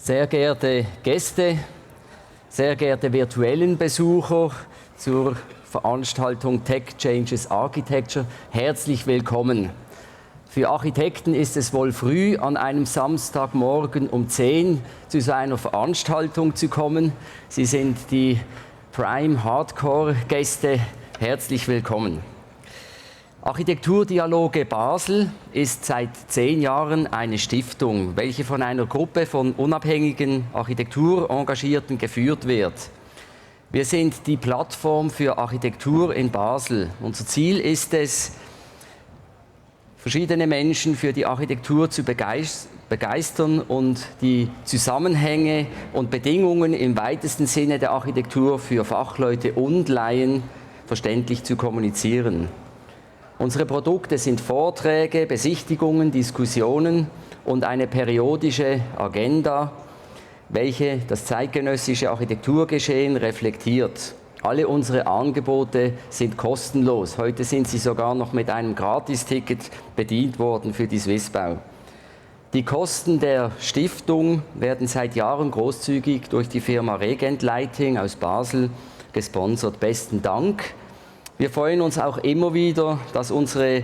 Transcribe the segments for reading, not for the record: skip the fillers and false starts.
Sehr geehrte Gäste, sehr geehrte virtuellen Besucher zur Veranstaltung Tech Changes Architecture, herzlich willkommen. Für Architekten ist es wohl früh, an einem Samstagmorgen um 10 zu so einer Veranstaltung zu kommen. Sie sind die Prime-Hardcore-Gäste, herzlich willkommen. Architekturdialoge Basel ist seit 10 Jahren eine Stiftung, welche von einer Gruppe von unabhängigen Architekturengagierten geführt wird. Wir sind die Plattform für Architektur in Basel. Unser Ziel ist es, verschiedene Menschen für die Architektur zu begeistern und die Zusammenhänge und Bedingungen im weitesten Sinne der Architektur für Fachleute und Laien verständlich zu kommunizieren. Unsere Produkte sind Vorträge, Besichtigungen, Diskussionen und eine periodische Agenda, welche das zeitgenössische Architekturgeschehen reflektiert. Alle unsere Angebote sind kostenlos. Heute sind sie sogar noch mit einem Gratisticket bedient worden für die Swissbau. Die Kosten der Stiftung werden seit Jahren großzügig durch die Firma Regent Lighting aus Basel gesponsert. Besten Dank. Wir freuen uns auch immer wieder, dass unsere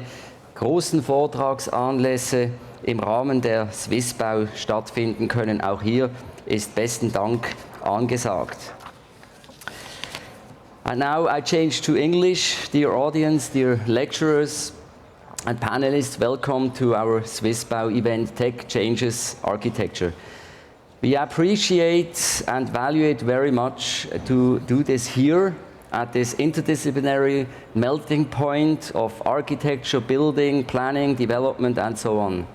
großen Vortragsanlässe im Rahmen der Swissbau stattfinden können. Auch hier ist besten Dank angesagt. And now I change to English. Dear audience, dear lecturers and panelists, welcome to our Swissbau event Tech Changes Architecture. We appreciate and value it very much to do this here at this interdisciplinary melting point of architecture, building, planning, development and so on.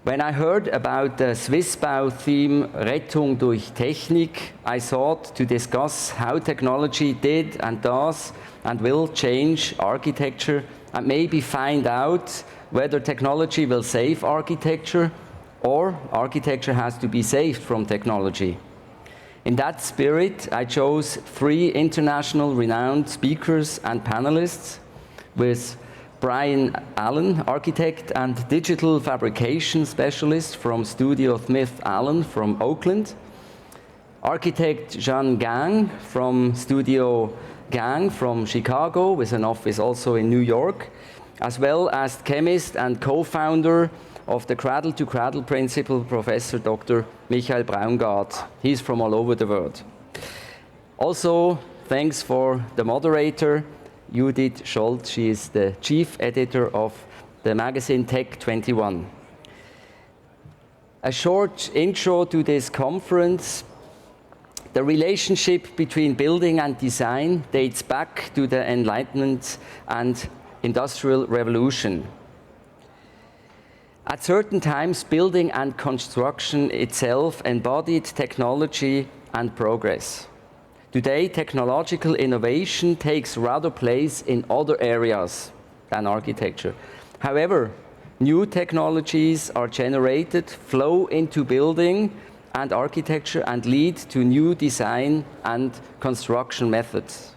When I heard about the Swissbau theme Rettung durch Technik, I thought to discuss how technology did and does and will change architecture and maybe find out whether technology will save architecture or architecture has to be saved from technology. In that spirit, I chose 3 international renowned speakers and panelists with Bryan Allen, architect and digital fabrication specialist from Studio Smith Allen from Oakland, architect Jeanne from Studio Gang from Chicago with an office also in New York, as well as chemist and co-founder of the cradle-to-cradle principle, Professor Dr. Michael Braungart. He's from all over the world. Also, thanks for the moderator, Judit. She is the chief editor of the magazine Tech 21. A short intro to this conference. The relationship between building and design dates back to the Enlightenment and Industrial Revolution. At certain times, building and construction itself embodied technology and progress. Today, technological innovation takes rather place in other areas than architecture. However, new technologies are generated, flow into building and architecture and lead to new design and construction methods.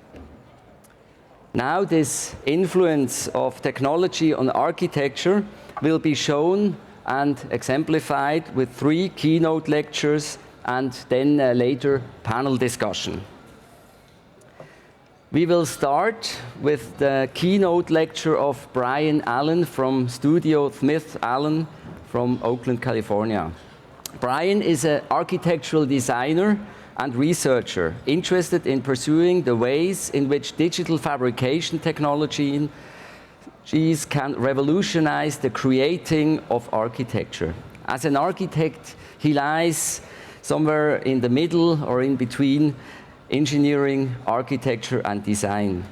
Now, this influence of technology on architecture will be shown and exemplified with 3 keynote lectures and then later panel discussion. We will start with the keynote lecture of Bryan Allen from Studio Smith Allen from Oakland, California. Bryan is an architectural designer and researcher interested in pursuing the ways in which digital fabrication technology can revolutionize the creating of architecture. As an architect, he lies somewhere in the middle or in between engineering, architecture and design.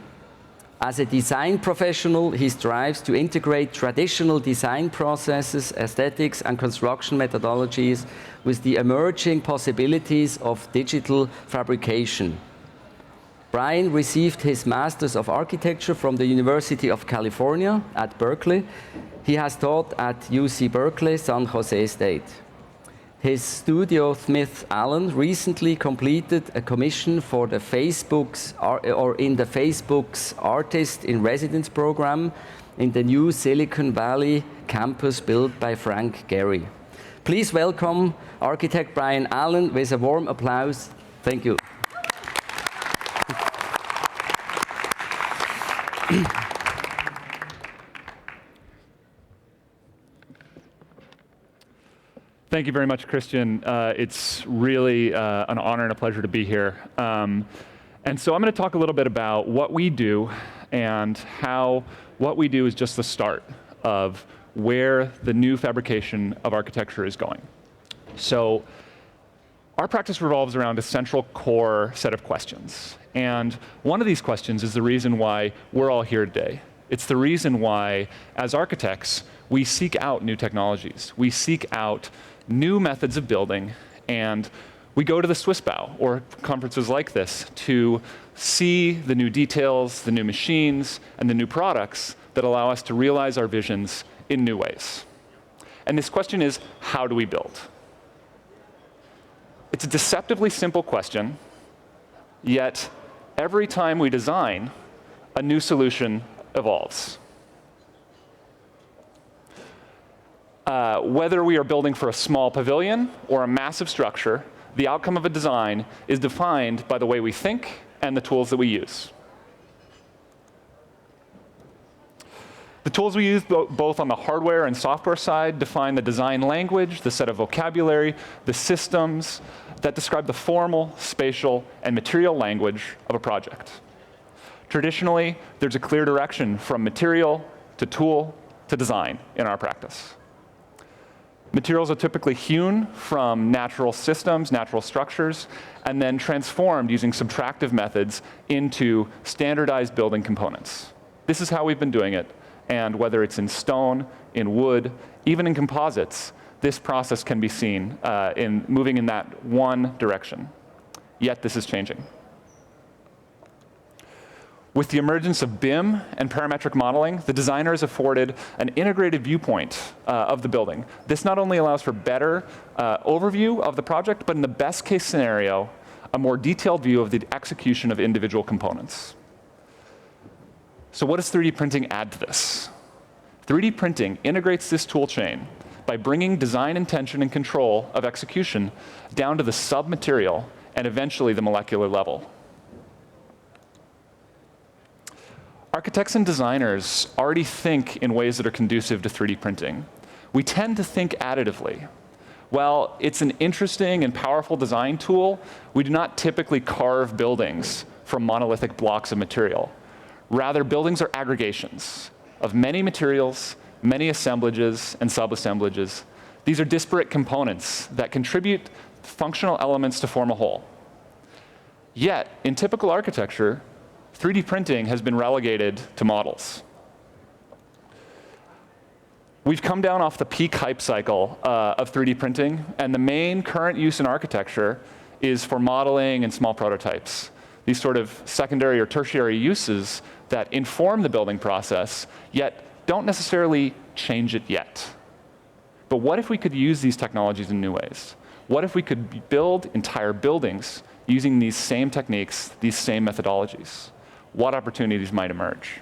As a design professional, he strives to integrate traditional design processes, aesthetics and construction methodologies with the emerging possibilities of digital fabrication. Bryan received his Masters of Architecture from the University of California at Berkeley. He has taught at UC Berkeley, San Jose State. His Studio Smith Allen recently completed a commission for the Facebook's Artist in Residence program in the new Silicon Valley campus built by Frank Gehry. Please welcome architect Bryan Allen with a warm applause. Thank you. Thank you very much, Christian. It's really an honor and a pleasure to be here. And so I'm going to talk a little bit about what we do and how what we do is just the start of where the new fabrication of architecture is going. So our practice revolves around a central core set of questions. And one of these questions is the reason why we're all here today. It's the reason why, as architects, we seek out new technologies. We seek out new methods of building, and we go to the Swissbau or conferences like this to see the new details, the new machines, and the new products that allow us to realize our visions in new ways. And this question is, how do we build? It's a deceptively simple question, yet every time we design, a new solution evolves. Whether we are building for a small pavilion or a massive structure, the outcome of a design is defined by the way we think and the tools that we use. The tools we use both on the hardware and software side define the design language, the set of vocabulary, the systems that describe the formal, spatial, and material language of a project. Traditionally, there's a clear direction from material to tool to design in our practice. Materials are typically hewn from natural systems, natural structures, and then transformed using subtractive methods into standardized building components. This is how we've been doing it, and whether it's in stone, in wood, even in composites, this process can be seen in moving in that one direction. Yet this is changing. With the emergence of BIM and parametric modeling, the designer is afforded an integrated viewpoint of the building. This not only allows for better overview of the project, but in the best case scenario, a more detailed view of the execution of individual components. So what does 3D printing add to this? 3D printing integrates this tool chain by bringing design intention and control of execution down to the sub-material and eventually the molecular level. Architects and designers already think in ways that are conducive to 3D printing. We tend to think additively. While it's an interesting and powerful design tool, we do not typically carve buildings from monolithic blocks of material. Rather, buildings are aggregations of many materials, many assemblages and sub-assemblages. These are disparate components that contribute functional elements to form a whole. Yet, in typical architecture, 3D printing has been relegated to models. We've come down off the peak hype cycle of 3D printing, and the main current use in architecture is for modeling and small prototypes. These sort of secondary or tertiary uses that inform the building process, yet don't necessarily change it yet. But what if we could use these technologies in new ways? What if we could build entire buildings using these same techniques, these same methodologies? What opportunities might emerge?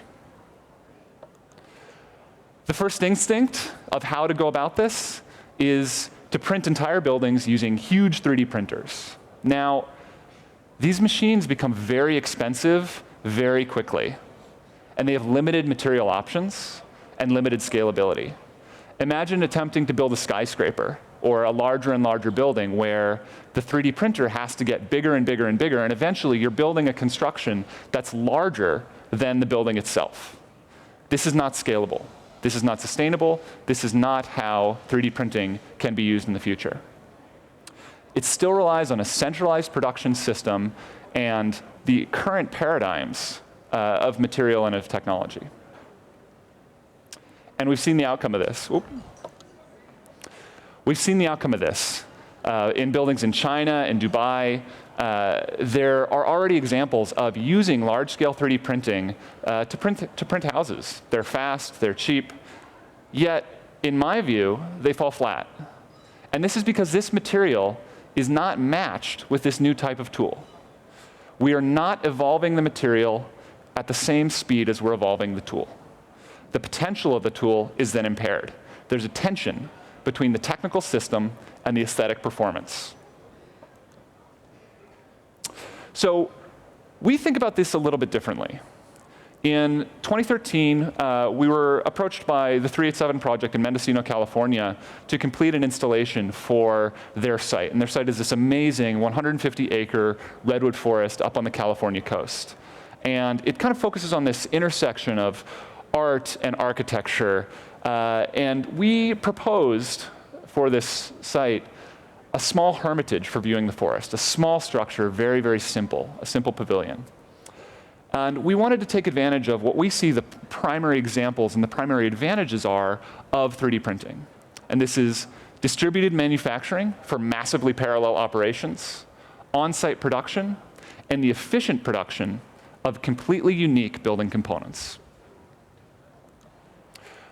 The first instinct of how to go about this is to print entire buildings using huge 3D printers. Now, these machines become very expensive very quickly, and they have limited material options and limited scalability. Imagine attempting to build a skyscraper or a larger and larger building where the 3D printer has to get bigger and bigger and bigger, and eventually you're building a construction that's larger than the building itself. This is not scalable. This is not sustainable. This is not how 3D printing can be used in the future. It still relies on a centralized production system and the current paradigms of material and of technology. And we've seen the outcome of this. We've seen the outcome of this in buildings in China and Dubai. There are already examples of using large-scale 3D printing to print houses. They're fast, they're cheap, yet, in my view, they fall flat. And this is because this material is not matched with this new type of tool. We are not evolving the material at the same speed as we're evolving the tool. The potential of the tool is then impaired. There's a tension between the technical system and the aesthetic performance. So we think about this a little bit differently. In 2013, we were approached by the 387 project in Mendocino, California, to complete an installation for their site. And their site is this amazing 150-acre redwood forest up on the California coast. And it kind of focuses on this intersection of art and architecture. And we proposed for this site a small hermitage for viewing the forest, a small structure, very, very simple, a simple pavilion. And we wanted to take advantage of what we see the primary examples and the primary advantages are of 3D printing. And this is distributed manufacturing for massively parallel operations, on-site production, and the efficient production of completely unique building components.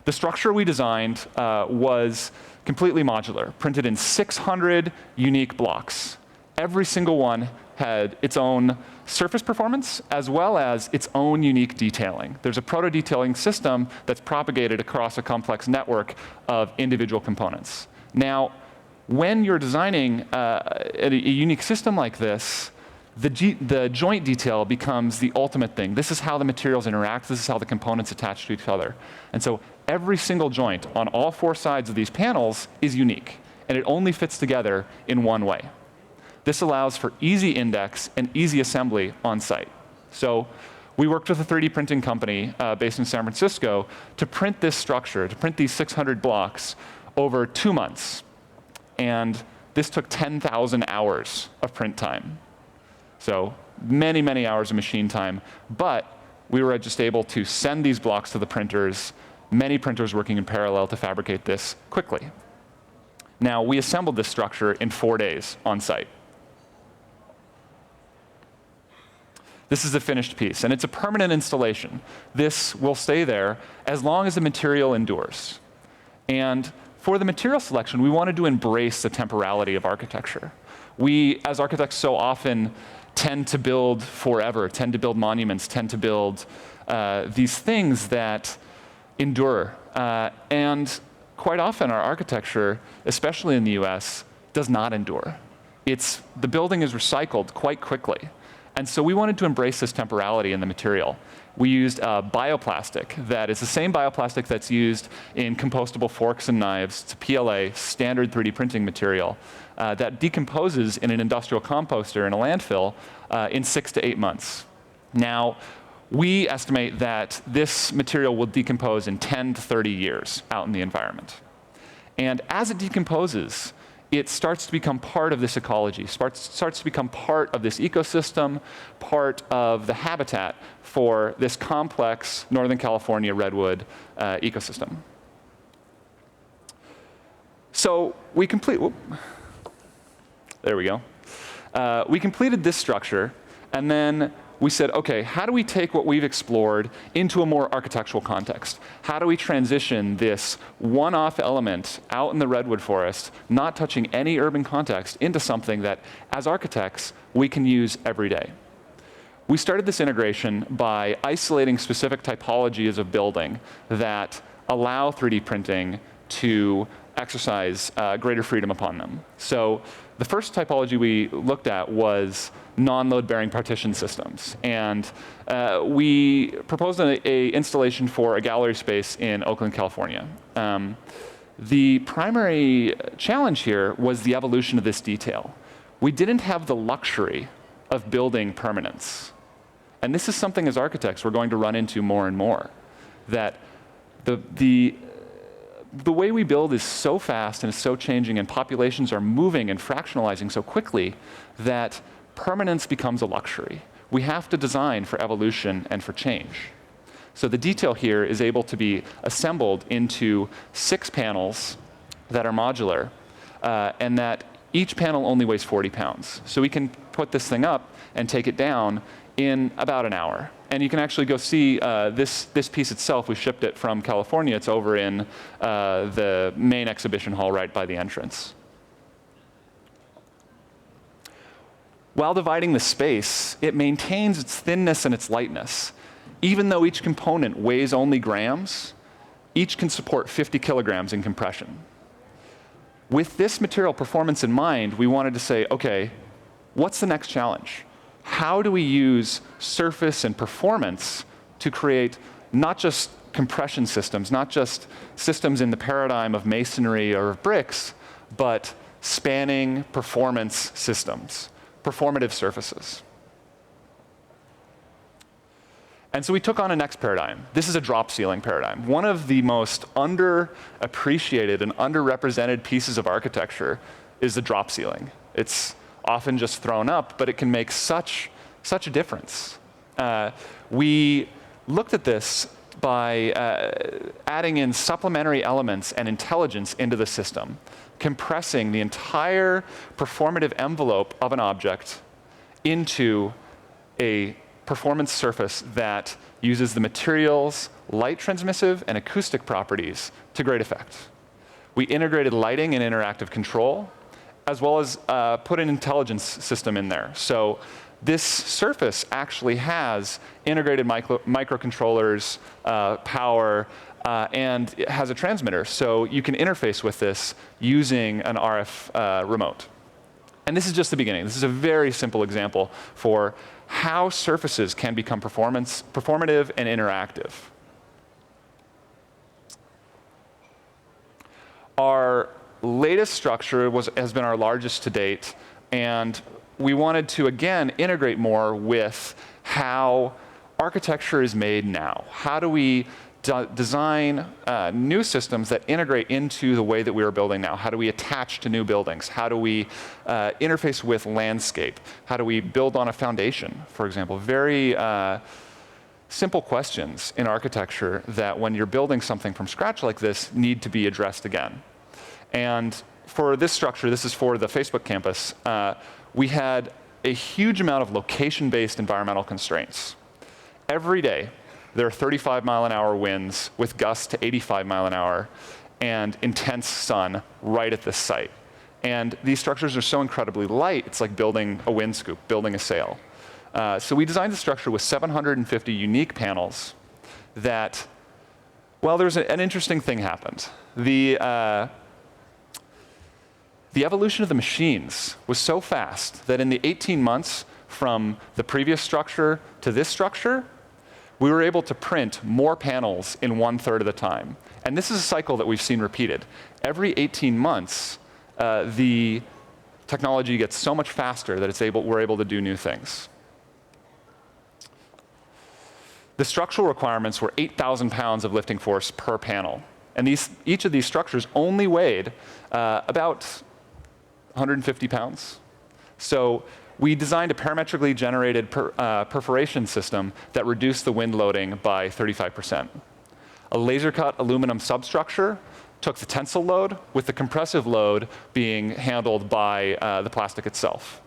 The structure we designed was completely modular, printed in 600 unique blocks. Every single one had its own surface performance as well as its own unique detailing. There's a proto-detailing system that's propagated across a complex network of individual components. Now, when you're designing a unique system like this, the joint detail becomes the ultimate thing. This is how the materials interact. This is how the components attach to each other. And so every single joint on all 4 sides of these panels is unique, and it only fits together in one way. This allows for easy index and easy assembly on site. So we worked with a 3D printing company based in San Francisco to print this structure, to print these 600 blocks over 2 months. And this took 10,000 hours of print time. So many, many hours of machine time. But we were just able to send these blocks to the printers, many printers working in parallel to fabricate this quickly. Now, we assembled this structure in 4 days on site. This is the finished piece, and it's a permanent installation. This will stay there as long as the material endures. And for the material selection, we wanted to embrace the temporality of architecture. We, as architects, so often tend to build forever, tend to build monuments, tend to build these things that endure. And quite often, our architecture, especially in the US, does not endure. The building is recycled quite quickly. And so we wanted to embrace this temporality in the material. We used bioplastic that is the same bioplastic that's used in compostable forks and knives. It's a PLA, standard 3D printing material, that decomposes in an industrial composter in a landfill in 6 to 8 months. Now, we estimate that this material will decompose in 10 to 30 years out in the environment. And as it decomposes, it starts to become part of this ecology, starts to become part of this ecosystem, part of the habitat for this complex Northern California redwood ecosystem. So we there we go. We completed this structure, and then we said, okay, how do we take what we've explored into a more architectural context? How do we transition this one-off element out in the redwood forest, not touching any urban context, into something that, as architects, we can use every day? We started this integration by isolating specific typologies of building that allow 3D printing to exercise greater freedom upon them. So the first typology we looked at was non-load-bearing partition systems. And we proposed an installation for a gallery space in Oakland, California. The primary challenge here was the evolution of this detail. We didn't have the luxury of building permanence. And this is something as architects we're going to run into more and more, that the way we build is so fast and is so changing, and populations are moving and fractionalizing so quickly that permanence becomes a luxury. We have to design for evolution and for change. So the detail here is able to be assembled into 6 panels that are modular, and that each panel only weighs 40 pounds. So we can put this thing up and take it down in about an hour. And you can actually go see this piece itself. We shipped it from California. It's over in the main exhibition hall right by the entrance. While dividing the space, it maintains its thinness and its lightness. Even though each component weighs only grams, each can support 50 kilograms in compression. with this material performance in mind, we wanted to say, okay, what's the next challenge? How do we use surface and performance to create not just compression systems, not just systems in the paradigm of masonry or of bricks, but spanning performance systems, performative surfaces? And so we took on a next paradigm. This is a drop ceiling paradigm. One of the most underappreciated and underrepresented pieces of architecture is the drop ceiling. It's often just thrown up, but it can make such a difference. We looked at this by adding in supplementary elements and intelligence into the system, compressing the entire performative envelope of an object into a performance surface that uses the material's light transmissive and acoustic properties to great effect. We integrated lighting and interactive control, as well as put an intelligence system in there. So this surface actually has integrated microcontrollers, power, and it has a transmitter. So you can interface with this using an RF remote. And this is just the beginning. This is a very simple example for how surfaces can become performative and interactive. Our latest structure has been our largest to date, and we wanted to, again, integrate more with how architecture is made now. How do we design new systems that integrate into the way that we are building now? How do we attach to new buildings? How do we interface with landscape? How do we build on a foundation, for example? Very simple questions in architecture that when you're building something from scratch like this need to be addressed again. And for this structure, this is for the Facebook campus, we had a huge amount of location-based environmental constraints. Every day, there are 35-mile-an-hour winds with gusts to 85 mile an hour and intense sun right at this site. And these structures are so incredibly light, it's like building a wind scoop, building a sail. So we designed the structure with 750 unique panels that, well, there's an interesting thing happened. The evolution of the machines was so fast that in the 18 months from the previous structure to this structure, we were able to print more panels in 1/3 of the time. And this is a cycle that we've seen repeated. Every 18 months, the technology gets so much faster that we're able to do new things. The structural requirements were 8,000 pounds of lifting force per panel. And each of these structures only weighed about 150 pounds. So we designed a parametrically generated perforation system that reduced the wind loading by 35%. A laser-cut aluminum substructure took the tensile load, with the compressive load being handled by the plastic itself.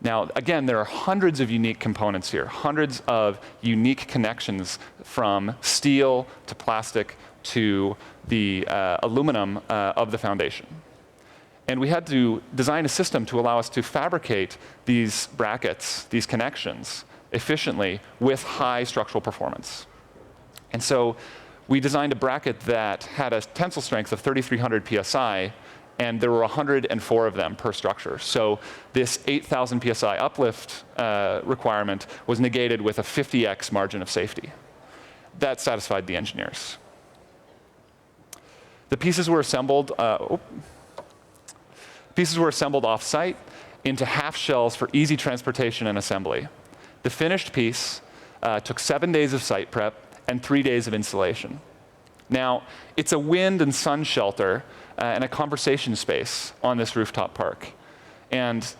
Now, again, there are hundreds of unique components here, hundreds of unique connections from steel to plastic to the aluminum of the foundation. And we had to design a system to allow us to fabricate these brackets, these connections, efficiently with high structural performance. And so we designed a bracket that had a tensile strength of 3,300 psi, and there were 104 of them per structure. So this 8,000 psi uplift requirement was negated with a 50x margin of safety. That satisfied the engineers. The pieces were assembled off-site into half shells for easy transportation and assembly. The finished piece took 7 days of site prep and 3 days of installation. Now, it's a wind and sun shelter and a conversation space on this rooftop park. And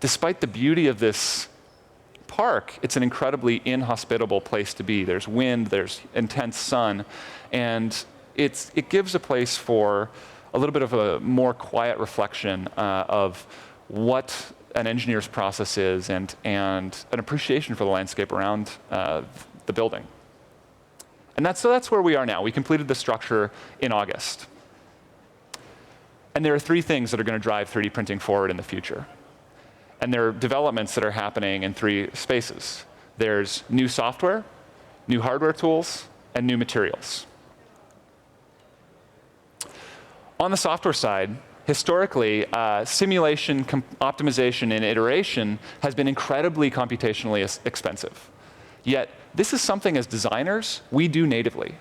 despite the beauty of this park, it's an incredibly inhospitable place to be. There's wind, there's intense sun, and it gives a place for a little bit of a more quiet reflection of what an engineer's process is and an appreciation for the landscape around the building. And that's where we are now. We completed the structure in August. And there are 3 things that are going to drive 3D printing forward in the future. And there are developments that are happening in 3 spaces. There's new software, new hardware tools, and new materials. On the software side, historically, simulation, optimization, and iteration has been incredibly computationally expensive. Yet, this is something as designers we do natively.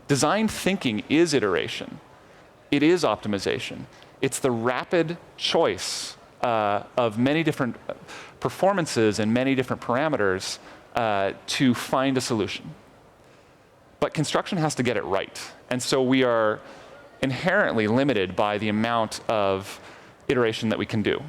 Design thinking is iteration. It is optimization. It's the rapid choice of many different performances and many different parameters to find a solution. But construction has to get it right. And so we are inherently limited by the amount of iteration that we can do.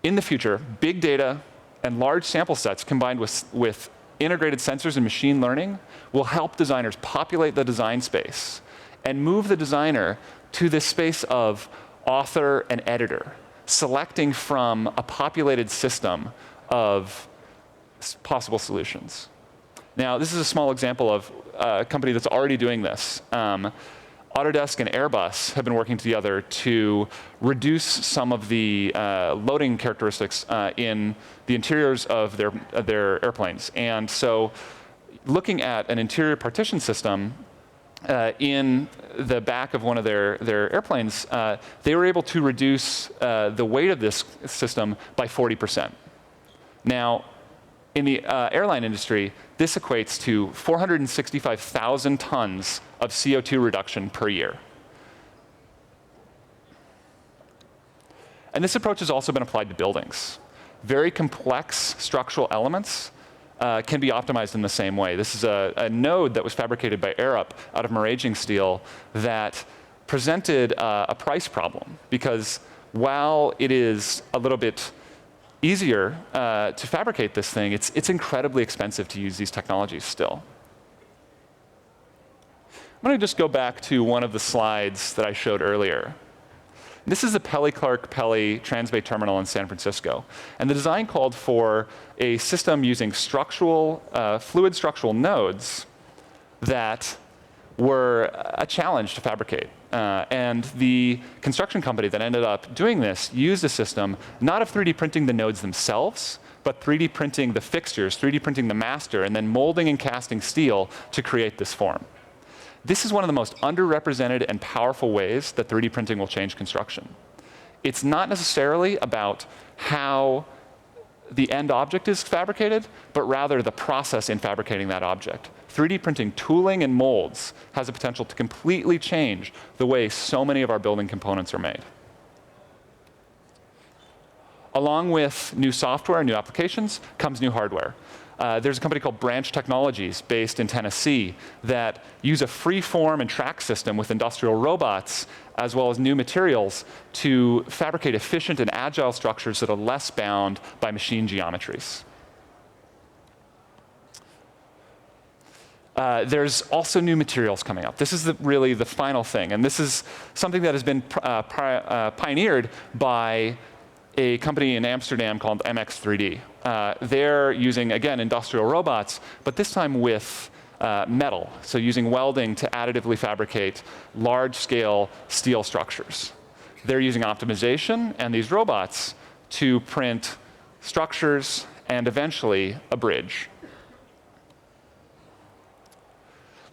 In the future, big data and large sample sets combined with integrated sensors and machine learning will help designers populate the design space and move the designer to this space of author and editor, selecting from a populated system of possible solutions. Now, this is a small example of a company that's already doing this. Autodesk and Airbus have been working together to reduce some of the loading characteristics in the interiors of their airplanes. And so looking at an interior partition system in the back of one of their airplanes, they were able to reduce the weight of this system by 40%. Now, in the airline industry, this equates to 465,000 tons of CO2 reduction per year. And this approach has also been applied to buildings. Very complex structural elements can be optimized in the same way. This is a node that was fabricated by Arup out of Maraging steel that presented a price problem, because while it is a little bit easier to fabricate this thing, it's incredibly expensive to use these technologies still. I'm going to just go back to one of the slides that I showed earlier. This is the Pelly-Clark-Pelly Transbay Terminal in San Francisco. And the design called for a system using fluid structural nodes that were a challenge to fabricate. And the construction company that ended up doing this used a system not of 3D printing the nodes themselves, but 3D printing the fixtures, 3D printing the master, and then molding and casting steel to create this form. This is one of the most underrepresented and powerful ways that 3D printing will change construction. It's not necessarily about how the end object is fabricated, but rather the process in fabricating that object. 3D printing tooling and molds has the potential to completely change the way so many of our building components are made. Along with new software and new applications comes new hardware. There's a company called Branch Technologies based in Tennessee that use a free-form and track system with industrial robots as well as new materials to fabricate efficient and agile structures that are less bound by machine geometries. There's also new materials coming up. This is really the final thing, and this is something that has been pioneered by a company in Amsterdam called MX3D. They're using, again, industrial robots, but this time with metal, so using welding to additively fabricate large-scale steel structures. They're using optimization and these robots to print structures and eventually a bridge.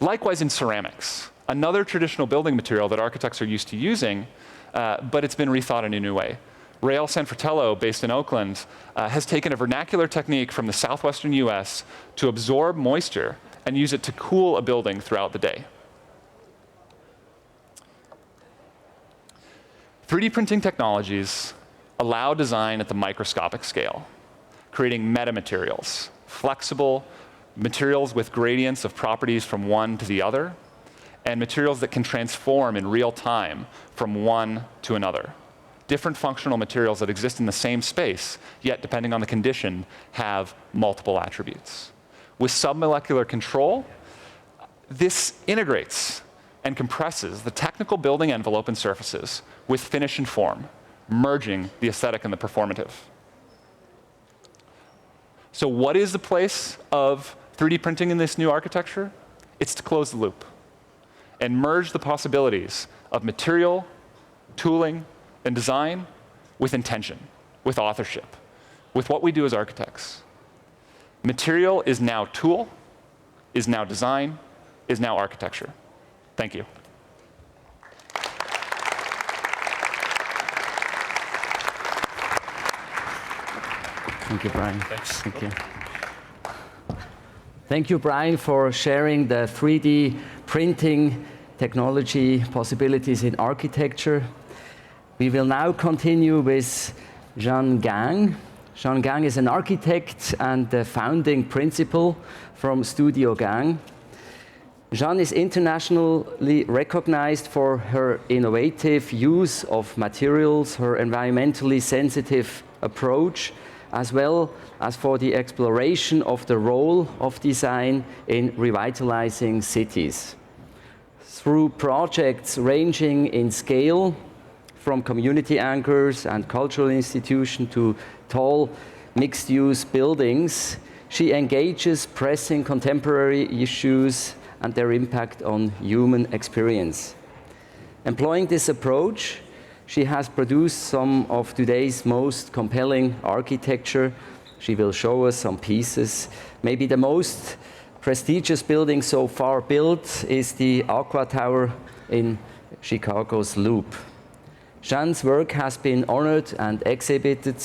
Likewise in ceramics, another traditional building material that architects are used to using, but it's been rethought in a new way. Rail San Fratello, based in Oakland, has taken a vernacular technique from the southwestern US to absorb moisture and use it to cool a building throughout the day. 3D printing technologies allow design at the microscopic scale, creating metamaterials, flexible materials with gradients of properties from one to the other, and materials that can transform in real time from one to another. Different functional materials that exist in the same space, yet depending on the condition, have multiple attributes. With submolecular control, this integrates and compresses the technical building envelope and surfaces with finish and form, merging the aesthetic and the performative. So what is the place of 3D printing in this new architecture? It's to close the loop and merge the possibilities of material, tooling, and design with intention, with authorship, with what we do as architects. Material is now tool, is now design, is now architecture. Thank you. Thank you, Bryan. Thanks. Thank you. Thank you, Bryan, for sharing the 3D printing technology possibilities in architecture. We will now continue with Jeanne Gang. Jeanne Gang is an architect and the founding principal from Studio Gang. Jeanne is internationally recognized for her innovative use of materials, her environmentally sensitive approach, as well as for the exploration of the role of design in revitalizing cities. Through projects ranging in scale, from community anchors and cultural institutions to tall mixed-use buildings, she engages pressing contemporary issues and their impact on human experience. Employing this approach, she has produced some of today's most compelling architecture. She will show us some pieces. Maybe the most prestigious building so far built is the Aqua Tower in Chicago's Loop. Jeanne's work has been honored and exhibited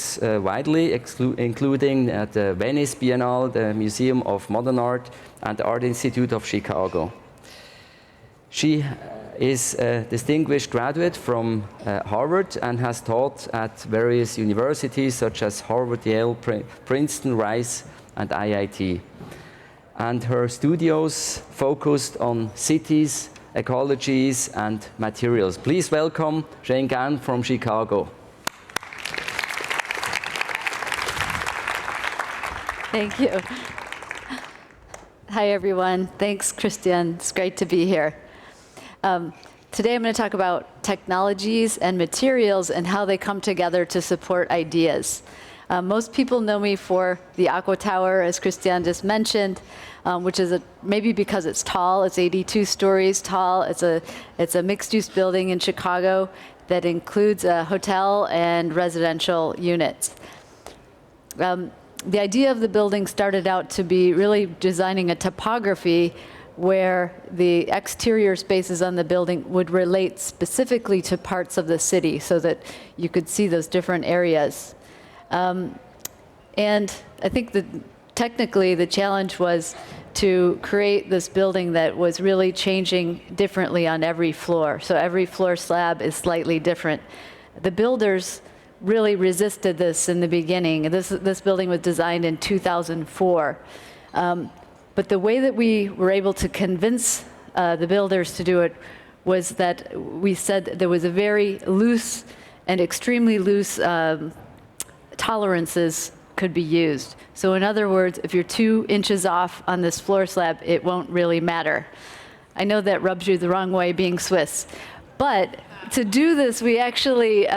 widely, including at the Venice Biennale, the Museum of Modern Art, and the Art Institute of Chicago. She is a distinguished graduate from Harvard and has taught at various universities such as Harvard, Yale, Princeton, Rice, and IIT. And her studios focused on cities, ecologies, and materials. Please welcome Jeanne Gang from Chicago. Thank you. Hi, everyone. Thanks, Christian. It's great to be here. Today I'm going to talk about technologies and materials and how they come together to support ideas. Most people know me for the Aqua Tower, as Christian just mentioned, which is maybe because it's tall. It's 82 stories tall. It's a mixed-use building in Chicago that includes a hotel and residential units. The idea of the building started out to be really designing a topography where the exterior spaces on the building would relate specifically to parts of the city so that you could see those different areas. And I think that technically the challenge was to create this building that was really changing differently on every floor. So every floor slab is slightly different. The builders really resisted this in the beginning. This building was designed in 2004. But the way that we were able to convince the builders to do it was that we said there was a very loose and extremely loose tolerances could be used. So in other words, if you're 2 inches off on this floor slab, it won't really matter. I know that rubs you the wrong way being Swiss. But to do this, we actually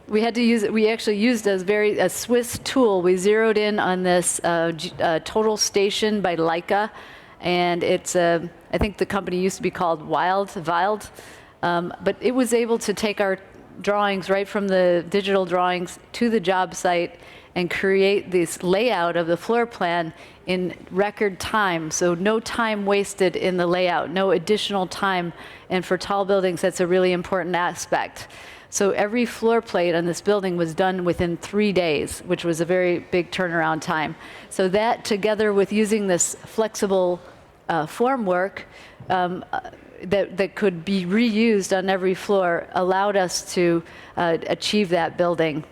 used a Swiss tool. We zeroed in on this total station by Leica, and it's I think the company used to be called Wild, but it was able to take our drawings right from the digital drawings to the job site and create this layout of the floor plan in record time. So no time wasted in the layout, no additional time. And for tall buildings, that's a really important aspect. So every floor plate on this building was done within 3 days, which was a very big turnaround time. So that, together with using this flexible formwork that could be reused on every floor, allowed us to achieve that building.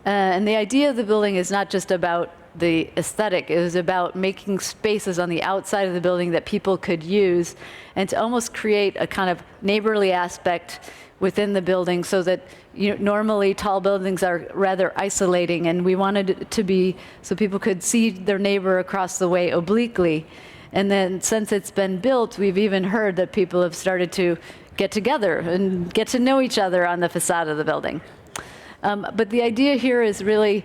And the idea of the building is not just about the aesthetic. It was about making spaces on the outside of the building that people could use, and to almost create a kind of neighborly aspect within the building, so that normally tall buildings are rather isolating, and we wanted it to be so people could see their neighbor across the way obliquely. And then since it's been built, we've even heard that people have started to get together and get to know each other on the facade of the building. But the idea here is really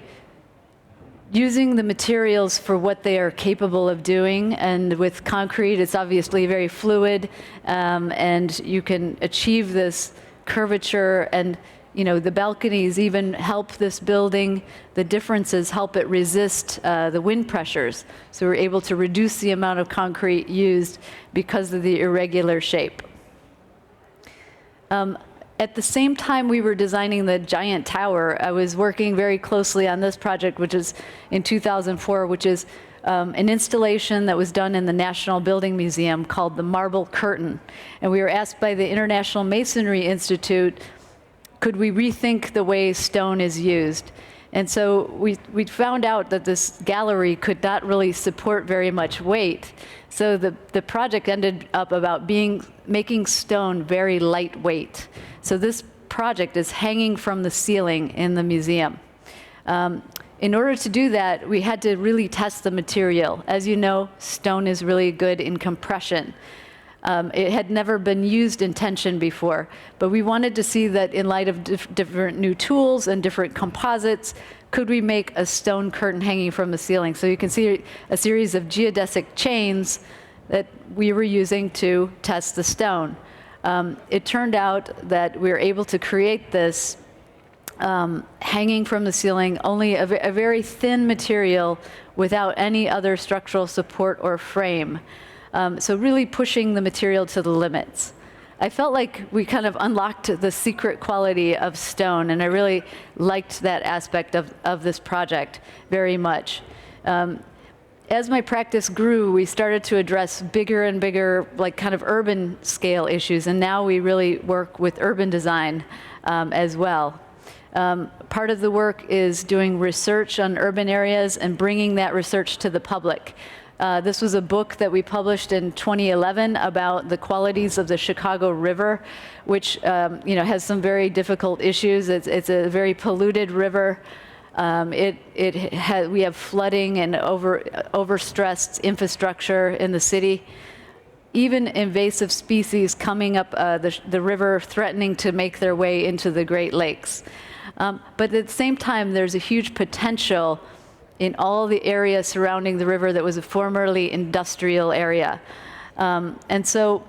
using the materials for what they are capable of doing. And with concrete, it's obviously very fluid, and you can achieve this curvature, and the balconies even help this building. The differences help it resist the wind pressures. So we're able to reduce the amount of concrete used because of the irregular shape. At the same time we were designing the giant tower, I was working very closely on this project, which is in 2004, which is an installation that was done in the National Building Museum called the Marble Curtain. And we were asked by the International Masonry Institute, could we rethink the way stone is used? And so we found out that this gallery could not really support very much weight. So the project ended up about making stone very lightweight. So this project is hanging from the ceiling in the museum. In order to do that, we had to really test the material. As you know, stone is really good in compression. It had never been used in tension before, but we wanted to see that in light of different new tools and different composites, could we make a stone curtain hanging from the ceiling? So you can see a series of geodesic chains that we were using to test the stone. It turned out that we were able to create this hanging from the ceiling, only a very thin material without any other structural support or frame. So really pushing the material to the limits. I felt like we kind of unlocked the secret quality of stone, and I really liked that aspect of this project very much. As my practice grew, we started to address bigger and bigger, like kind of urban scale issues, and now we really work with urban design as well. Part of the work is doing research on urban areas and bringing that research to the public. This was a book that we published in 2011 about the qualities of the Chicago River, which has some very difficult issues. It's a very polluted river. We have flooding and overstressed infrastructure in the city. Even invasive species coming up the river, threatening to make their way into the Great Lakes. But at the same time, there's a huge potential in all the area surrounding the river that was a formerly industrial area. And so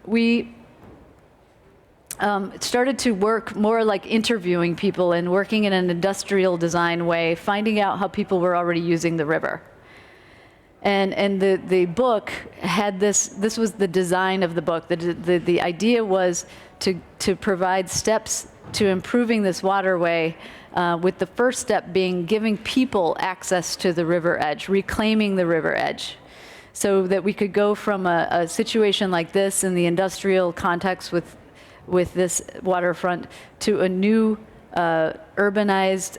we started to work more like interviewing people and working in an industrial design way, finding out how people were already using the river. And the book had this was the design of the book. The idea was to provide steps to improving this waterway, with the first step being giving people access to the river edge, reclaiming the river edge, so that we could go from a situation like this in the industrial context with this waterfront to a new urbanized,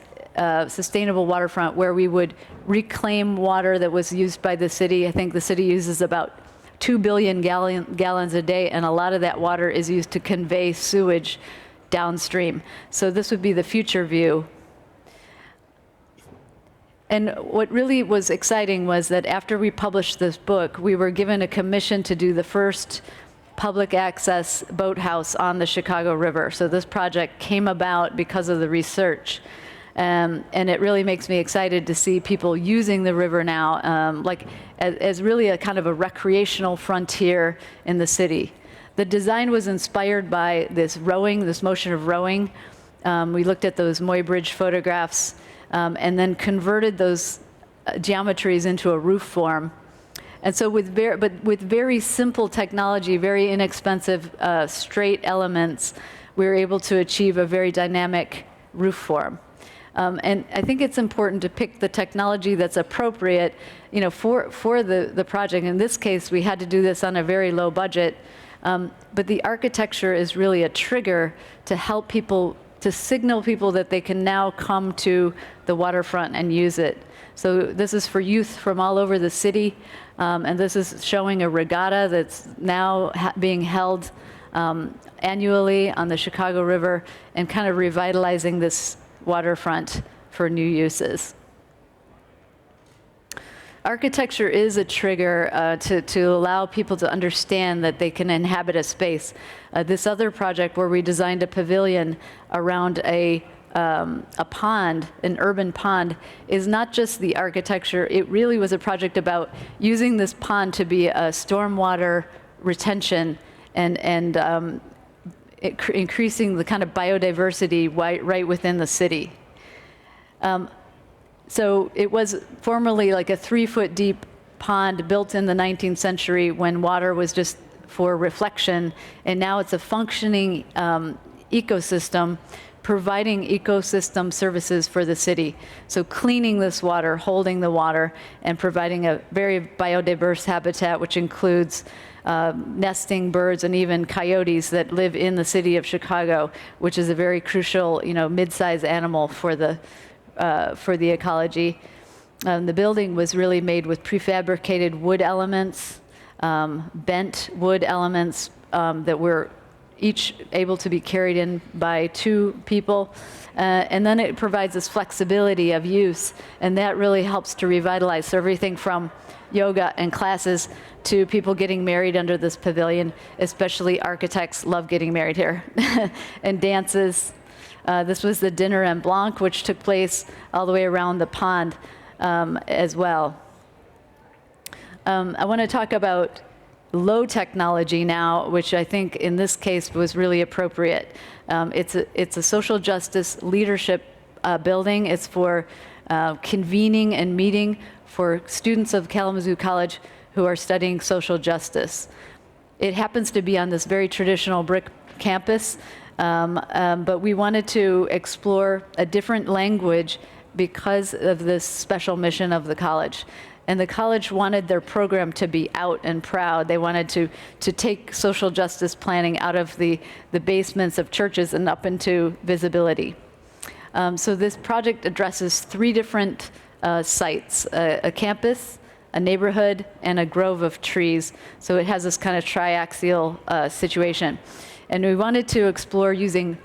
sustainable waterfront where we would reclaim water that was used by the city. I think the city uses about 2 billion gallons a day, and a lot of that water is used to convey sewage downstream. So this would be the future view. And what really was exciting was that after we published this book, we were given a commission to do the first public access boathouse on the Chicago River. So this project came about because of the research. And it really makes me excited to see people using the river now, as really a kind of a recreational frontier in the city. The design was inspired by this motion of rowing. We looked at those Moy Bridge photographs and then converted those geometries into a roof form. And so with very simple technology, very inexpensive straight elements, we were able to achieve a very dynamic roof form. And I think it's important to pick the technology that's appropriate, for the project. In this case, we had to do this on a very low budget. But the architecture is really a trigger to help people, to signal people that they can now come to the waterfront and use it. So this is for youth from all over the city, and this is showing a regatta that's now being held annually on the Chicago River and kind of revitalizing this waterfront for new uses. Architecture is a trigger to allow people to understand that they can inhabit a space. This other project where we designed a pavilion around a pond, an urban pond, is not just the architecture. It really was a project about using this pond to be a stormwater retention and increasing the kind of biodiversity right within the city. So it was formerly like a 3-foot deep pond built in the 19th century when water was just for reflection, and now it's a functioning ecosystem, providing ecosystem services for the city. So cleaning this water, holding the water, and providing a very biodiverse habitat, which includes nesting birds and even coyotes that live in the city of Chicago, which is a very crucial, mid-sized animal for the ecology. The building was really made with prefabricated wood elements, bent wood elements that were each able to be carried in by 2 people. And then it provides this flexibility of use, and that really helps to revitalize. So everything from yoga and classes to people getting married under this pavilion, especially architects love getting married here, and dances. This was the dinner en blanc, which took place all the way around the pond as well. I want to talk about low technology now, which I think in this case was really appropriate. It's a social justice leadership building. It's for convening and meeting for students of Kalamazoo College who are studying social justice. It happens to be on this very traditional brick campus, but we wanted to explore a different language because of this special mission of the college. And the college wanted their program to be out and proud. They wanted to take social justice planning out of the basements of churches and up into visibility. So this project addresses 3 different sites, a campus, a neighborhood, and a grove of trees. So it has this kind of triaxial situation. And we wanted to explore using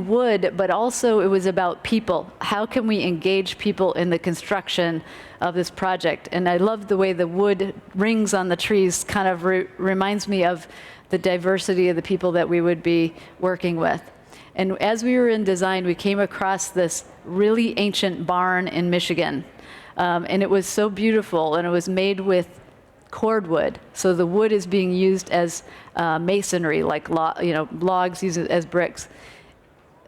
wood, but also it was about people. How can we engage people in the construction of this project? And I love the way the wood rings on the trees kind of reminds me of the diversity of the people that we would be working with. And as we were in design, we came across this really ancient barn in Michigan. And it was so beautiful, and it was made with cordwood. So the wood is being used as masonry, like logs used as bricks.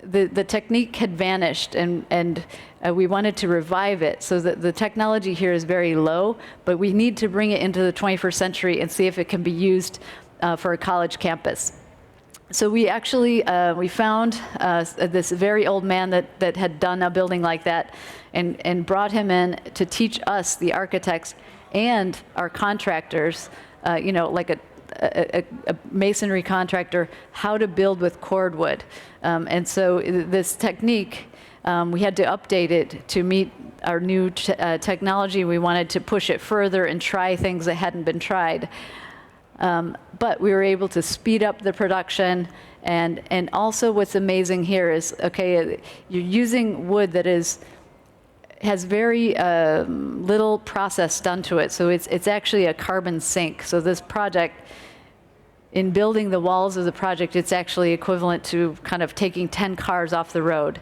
The technique had vanished, and we wanted to revive it. So the technology here is very low, but we need to bring it into the 21st century and see if it can be used for a college campus. So we actually we found this very old man that had done a building like that, and brought him in to teach us, the architects, and our contractors, like a masonry contractor, how to build with cordwood. And so this technique, we had to update it to meet our new technology. We wanted to push it further and try things that hadn't been tried. But we were able to speed up the production. And also what's amazing here is, okay, you're using wood that has very little process done to it. So it's actually a carbon sink. So this project, in building the walls of the project, it's actually equivalent to kind of taking 10 cars off the road.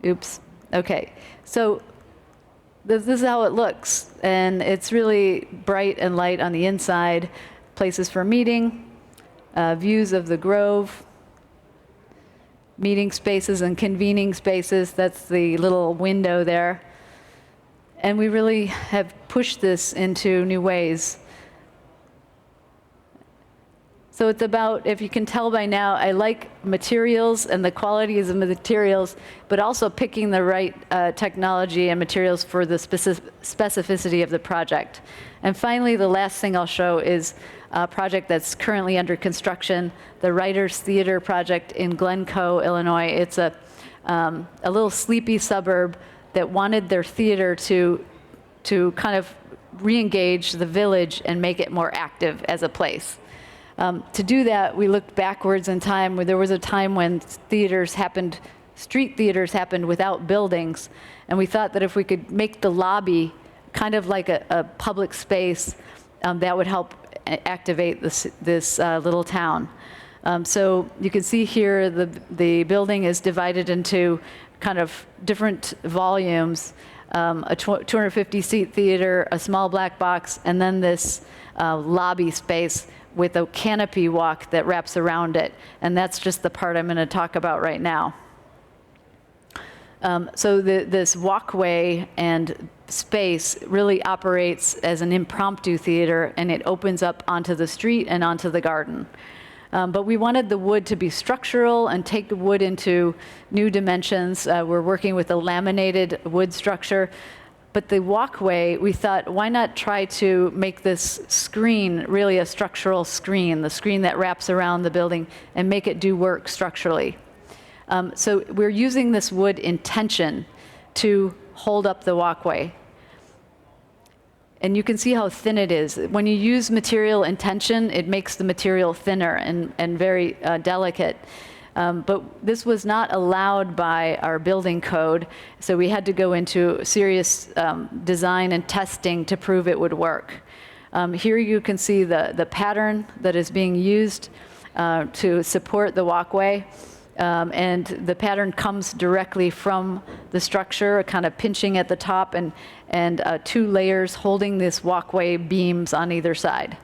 Oops. Okay. So this is how it looks. And it's really bright and light on the inside. Places for meeting, views of the grove, meeting spaces and convening spaces. That's the little window there. And we really have pushed this into new ways. So it's about, if you can tell by now, I like materials and the qualities of the materials, but also picking the right technology and materials for the specificity of the project. And finally, the last thing I'll show is a project that's currently under construction, the Writers Theater project in Glencoe, Illinois. It's a little sleepy suburb that wanted their theater to kind of re-engage the village and make it more active as a place. To do that, we looked backwards in time, where there was a time when street theaters happened without buildings, and we thought that if we could make the lobby kind of like a public space, that would help activate this little town. So you can see here the building is divided into kind of different volumes, a 250-seat theater, a small black box, and then this lobby space with a canopy walk that wraps around it. And that's just the part I'm going to talk about right now. So this walkway and space really operates as an impromptu theater, and it opens up onto the street and onto the garden. But we wanted the wood to be structural and take the wood into new dimensions. We're working with a laminated wood structure. But the walkway, we thought, why not try to make this screen really a structural screen, the screen that wraps around the building, and make it do work structurally. So we're using this wood in tension to hold up the walkway. And you can see how thin it is. When you use material in tension, it makes the material thinner and very delicate. But this was not allowed by our building code, so we had to go into serious design and testing to prove it would work. Here you can see the pattern that is being used to support the walkway. And the pattern comes directly from the structure, kind of pinching at the top, and 2 layers holding this walkway beams on either side.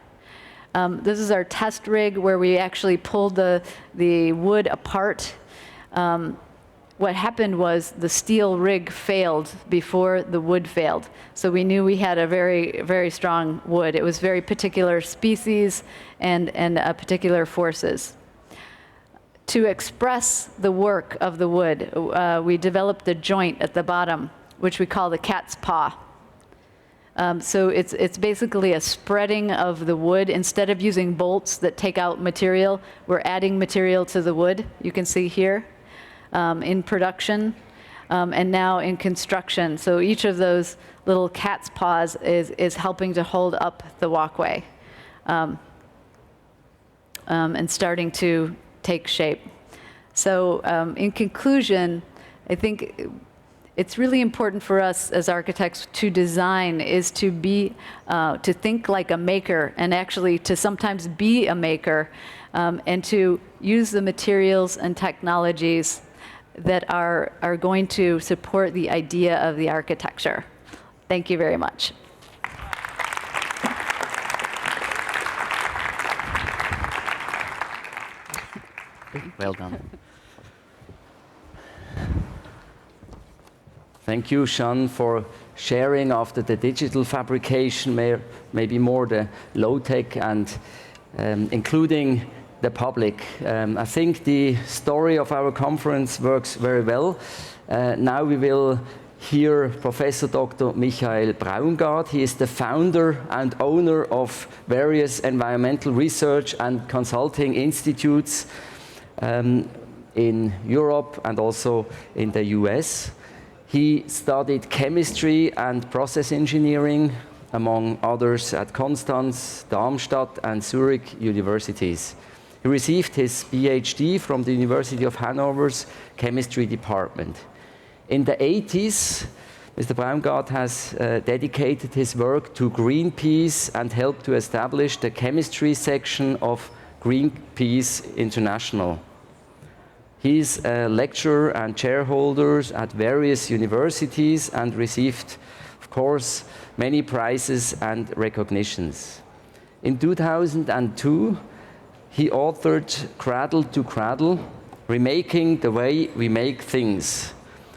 This is our test rig where we actually pulled the wood apart. What happened was the steel rig failed before the wood failed. So we knew we had a very, very strong wood. It was very particular species and particular forces. To express the work of the wood, we developed the joint at the bottom, which we call the cat's paw. So it's basically a spreading of the wood. Instead of using bolts that take out material, we're adding material to the wood. You can see here in production and now in construction. So each of those little cat's paws is helping to hold up the walkway and starting to take shape. So in conclusion, I think it's really important for us as architects to design is to be, to think like a maker and actually to sometimes be a maker and to use the materials and technologies that are going to support the idea of the architecture. Thank you very much. Well done. Thank you, Jeanne, for sharing after the digital fabrication, maybe more the low-tech and including the public. I think the story of our conference works very well. Now we will hear Professor Dr. Michael Braungart. He is the founder and owner of various environmental research and consulting institutes in Europe and also in the US. He studied chemistry and process engineering, among others, at Konstanz, Darmstadt, and Zurich universities. He received his PhD from the University of Hanover's chemistry department. In the 80s, Mr. Braungart has dedicated his work to Greenpeace and helped to establish the chemistry section of Greenpeace International. He's a lecturer and chairholder at various universities and received, of course, many prizes and recognitions. In 2002, he authored Cradle to Cradle, Remaking the Way We Make Things,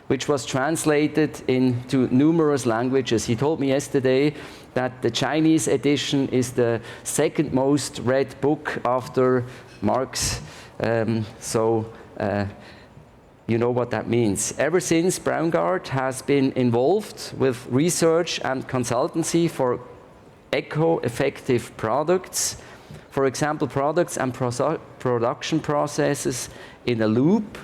which was translated into numerous languages. He told me yesterday that the Chinese edition is the second most read book after Marx. You know what that means. Ever since, Braungart has been involved with research and consultancy for eco-effective products. For example, products and production processes in a loop,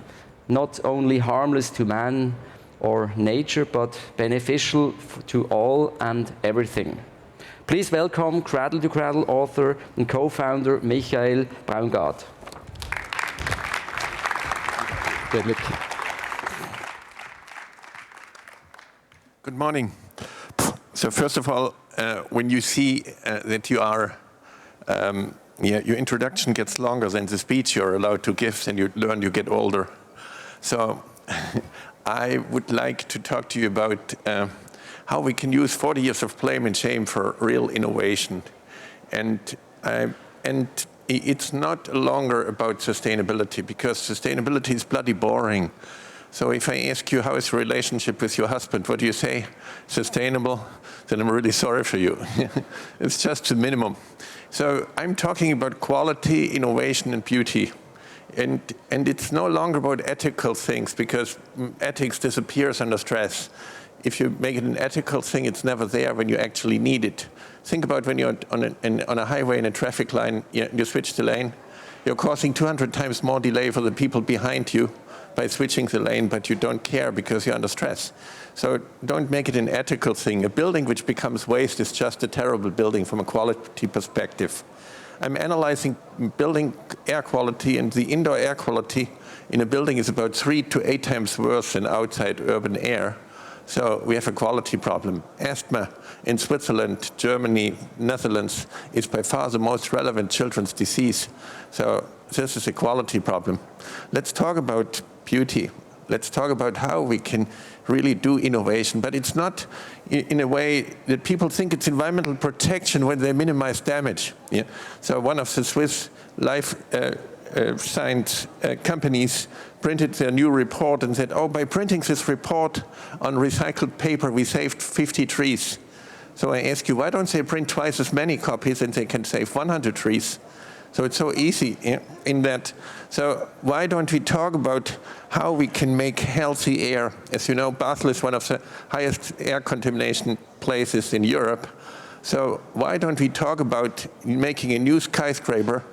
not only harmless to man or nature, but beneficial to all and everything. Please welcome Cradle to Cradle author and co-founder Michael Braungart. Good morning. So first of all, when you see that you are, your introduction gets longer than the speech you're allowed to give, then you learn you get older. So I would like to talk to you about how we can use 40 years of blame and shame for real innovation. And it's not longer about sustainability, because sustainability is bloody boring. So if I ask you how is the relationship with your husband, what do you say? Sustainable? Then I'm really sorry for you. It's just the minimum. So I'm talking about quality, innovation, and beauty. And it's no longer about ethical things, because ethics disappears under stress. If you make it an ethical thing, it's never there when you actually need it. Think about when you're on a highway in a traffic line, you switch the lane, you're causing 200 times more delay for the people behind you by switching the lane, but you don't care because you're under stress. So don't make it an ethical thing. A building which becomes waste is just a terrible building from a quality perspective. I'm analyzing building air quality, and the indoor air quality in a building is about 3 to 8 times worse than outside urban air. So we have a quality problem. Asthma in Switzerland, Germany, Netherlands is by far the most relevant children's disease. So this is a quality problem. Let's talk about beauty. Let's talk about how we can really do innovation. But it's not in a way that people think it's environmental protection when they minimize damage. Yeah? So one of the Swiss life science companies printed their new report and said, oh, by printing this report on recycled paper, we saved 50 trees. So I ask you, why don't they print twice as many copies and they can save 100 trees? So it's so easy in that. So why don't we talk about how we can make healthy air? As you know, Basel is one of the highest air contamination places in Europe. So why don't we talk about making a new skyscraper,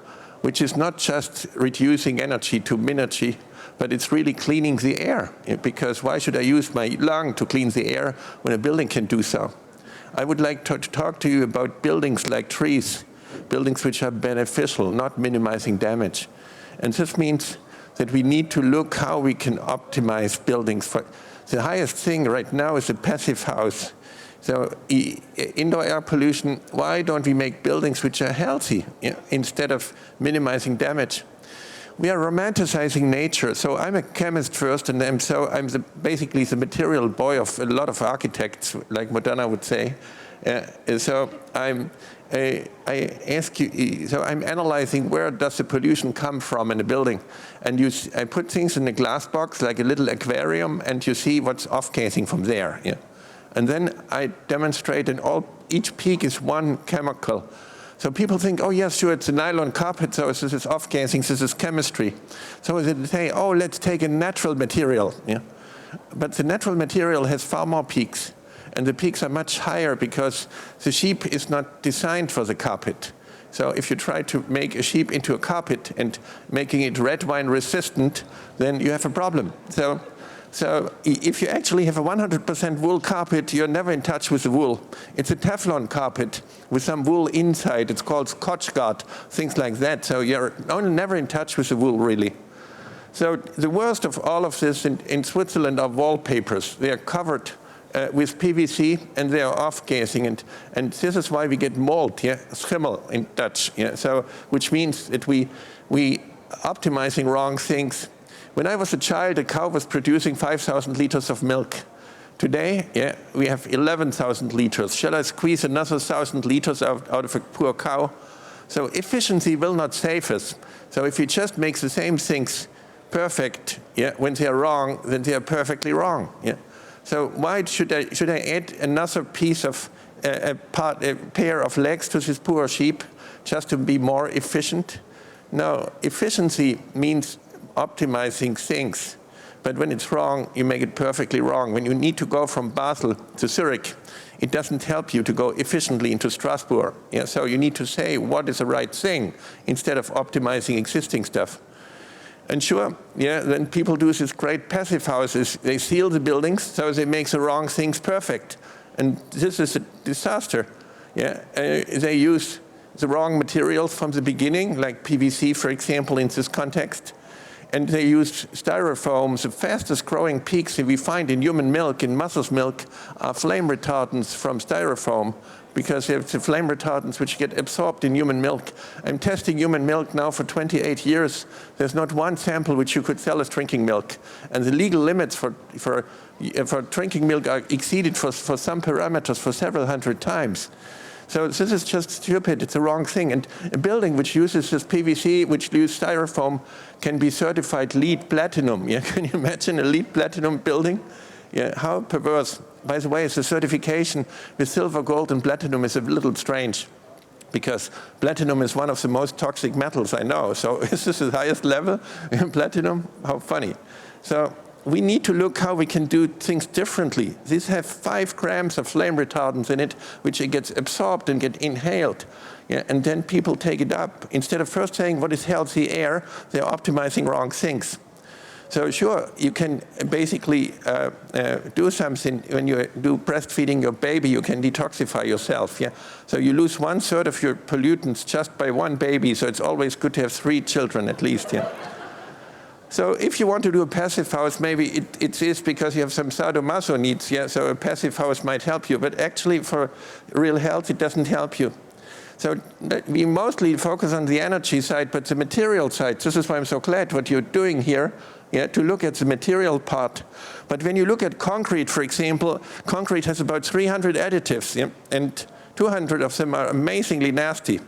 which is not just reducing energy to minergy, but it's really cleaning the air. Because why should I use my lung to clean the air when a building can do so? I would like to talk to you about buildings like trees, buildings which are beneficial, not minimizing damage. And this means that we need to look how we can optimize buildings. The highest thing right now is a passive house. So indoor air pollution, why don't we make buildings which are healthy instead of minimizing damage? We are romanticizing nature. So I'm a chemist first, and I'm basically the material boy of a lot of architects, like Modena would say. So I ask you, so I'm analyzing where does the pollution come from in a building. And I put things in a glass box, like a little aquarium, and you see what's off-gassing from there. Yeah. And then I demonstrate, and each peak is one chemical. So people think, oh yes, sure, it's a nylon carpet, so this is off-gassing, this is chemistry. So they say, oh, let's take a natural material. Yeah? But the natural material has far more peaks. And the peaks are much higher because the sheep is not designed for the carpet. So if you try to make a sheep into a carpet and making it red wine resistant, then you have a problem. So if you actually have a 100% wool carpet, you're never in touch with the wool. It's a Teflon carpet with some wool inside. It's called Scotchgard, things like that. So you're never in touch with the wool, really. So the worst of all of this in Switzerland are wallpapers. They are covered with PVC, and they are off-gassing. And this is why we get mold, schimmel in Dutch. So, which means that we optimizing wrong things. When I was a child, a cow was producing 5,000 liters of milk. Today, we have 11,000 liters. Shall I squeeze another 1,000 liters out of a poor cow? So efficiency will not save us. So if you just make the same things perfect, when they are wrong, then they are perfectly wrong. So why should I add another piece of a pair of legs to this poor sheep just to be more efficient? No, efficiency means optimizing things. But when it's wrong, you make it perfectly wrong. When you need to go from Basel to Zurich, it doesn't help you to go efficiently into Strasbourg. So you need to say what is the right thing instead of optimizing existing stuff. And sure, then people do these great passive houses. They seal the buildings, so they make the wrong things perfect. And this is a disaster. They use the wrong materials from the beginning, like PVC, for example, in this context. And they use styrofoam. The fastest growing peaks that we find in human milk, in mother's milk, are flame retardants from styrofoam, because it's the flame retardants which get absorbed in human milk. I'm testing human milk now for 28 years. There's not one sample which you could sell as drinking milk. And the legal limits for drinking milk are exceeded for some parameters for several hundred times. So this is just stupid. It's the wrong thing. And a building which uses this PVC, which uses styrofoam, can be certified LEED Platinum. Can you imagine a LEED Platinum building? How perverse. By the way, the certification with silver, gold, and platinum is a little strange. because platinum is one of the most toxic metals I know. So is this the highest level in platinum? How funny. So we need to look how we can do things differently. These have 5 grams of flame retardants in it, which it gets absorbed and get inhaled. Yeah, and then people take it up. Instead of first saying what is healthy air, they're optimizing wrong things. So sure, you can basically do something when you do breastfeeding your baby, you can detoxify yourself. Yeah? So you lose 1/3 of your pollutants just by one baby, so it's always good to have 3 children at least. Yeah? So if you want to do a passive house, maybe it is because you have some sadomaso needs, yeah? So a passive house might help you, but actually for real health, it doesn't help you. So we mostly focus on the energy side, but the material side, this is why I'm so glad what you're doing here, yeah, to look at the material part. But when you look at concrete, for example, concrete has about 300 additives, yeah, and 200 of them are amazingly nasty.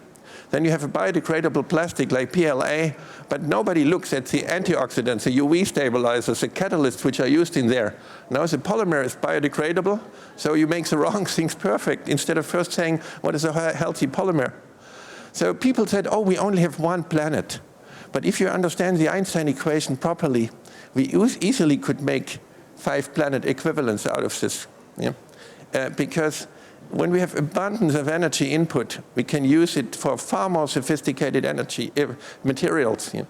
Then you have a biodegradable plastic like PLA, but nobody looks at the antioxidants, the UV stabilizers, the catalysts which are used in there. Now the polymer is biodegradable, so you make the wrong things perfect instead of first saying, what is a healthy polymer? So people said, oh, we only have one planet. But if you understand the Einstein equation properly, we easily could make 5 planet equivalents out of this. Yeah? Because when we have abundance of energy input, we can use it for far more sophisticated energy materials. Yeah?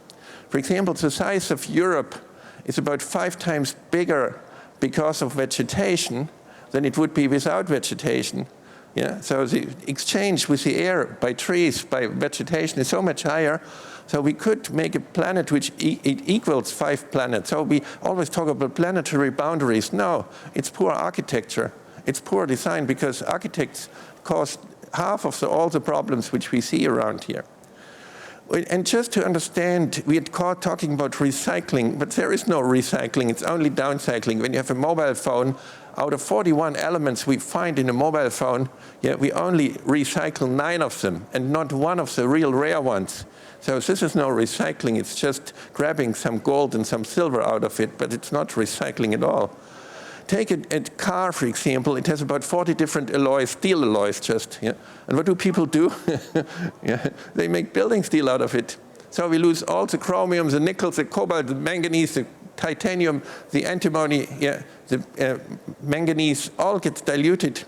For example, the size of Europe is about 5 times bigger because of vegetation than it would be without vegetation. Yeah? So the exchange with the air by trees, by vegetation is so much higher. So we could make a planet which equals 5 planets. So we always talk about planetary boundaries. No, it's poor architecture. It's poor design because architects cause half of all the problems which we see around here. And just to understand, we had caught talking about recycling, but there is no recycling, it's only downcycling. When you have a mobile phone, out of 41 elements we find in a mobile phone, yeah, we only recycle 9 of them and not one of the real rare ones. So this is no recycling, it's just grabbing some gold and some silver out of it, but it's not recycling at all. Take a car, for example, it has about 40 different alloys, steel alloys just. Yeah? And what do people do? Yeah, they make building steel out of it. So we lose all the chromium, the nickel, the cobalt, the manganese, the titanium, the antimony, yeah, the manganese, all gets diluted.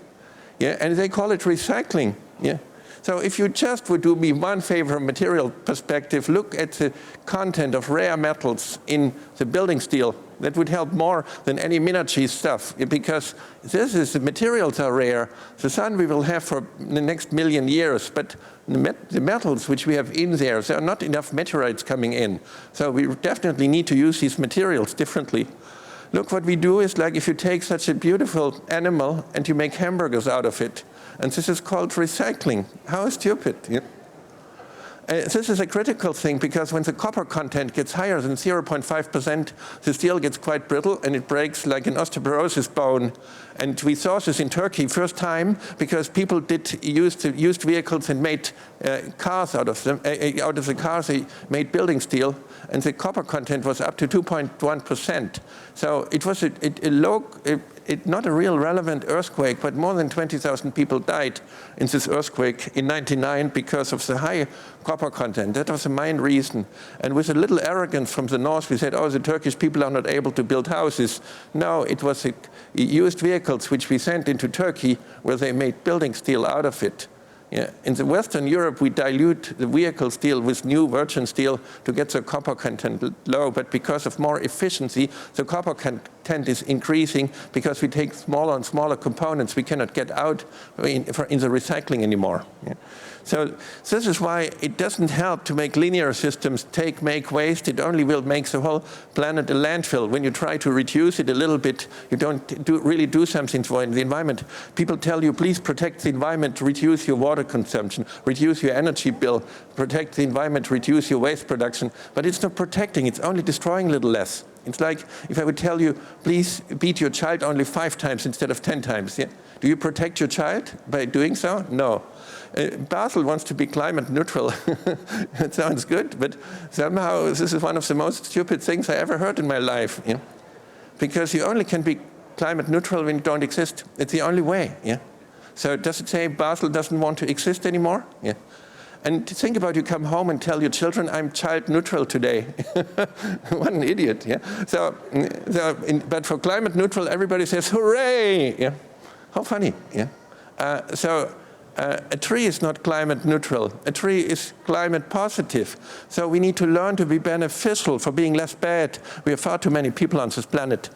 Yeah? And they call it recycling. Yeah? So if you just would do me one favor from a material perspective, look at the content of rare metals in the building steel. That would help more than any Minachi stuff, because the materials are rare. The sun we will have for the next 1,000,000 years, but the metals which we have in there are not enough meteorites coming in. So we definitely need to use these materials differently. Look, what we do is like if you take such a beautiful animal and you make hamburgers out of it, and this is called recycling. How stupid. Yeah? This is a critical thing because when the copper content gets higher than 0.5%, the steel gets quite brittle and it breaks like an osteoporosis bone. And we saw this in Turkey first time because people used vehicles and made cars out of them. Out of the cars they made building steel, and the copper content was up to 2.1%. So it was not a real relevant earthquake, but more than 20,000 people died in this earthquake in '99 because of the high copper content. That was the main reason. And with a little arrogance from the north, we said, oh, the Turkish people are not able to build houses. No, it was used vehicles which we sent into Turkey where they made building steel out of it. Yeah. In the Western Europe, we dilute the vehicle steel with new virgin steel to get the copper content low, but because of more efficiency, the copper content is increasing because we take smaller and smaller components we cannot get out in the recycling anymore. Yeah. So this is why it doesn't help to make linear systems make waste. It only will make the whole planet a landfill. When you try to reduce it a little bit, you don't really do something for the environment. People tell you, please protect the environment, reduce your water consumption, reduce your energy bill, protect the environment, reduce your waste production. But it's not protecting, it's only destroying a little less. It's like if I would tell you, please beat your child only 5 times instead of 10 times. Yeah? Do you protect your child by doing so? No. Basel wants to be climate neutral. It sounds good, but somehow this is one of the most stupid things I ever heard in my life. Yeah? Because you only can be climate neutral when you don't exist. It's the only way. Yeah? So does it say Basel doesn't want to exist anymore? Yeah. And think about, you come home and tell your children, I'm child neutral today. What an idiot, yeah? But for climate neutral, everybody says, hooray, yeah? How funny, yeah? A tree is not climate neutral. A tree is climate positive. So we need to learn to be beneficial for being less bad. We have far too many people on this planet.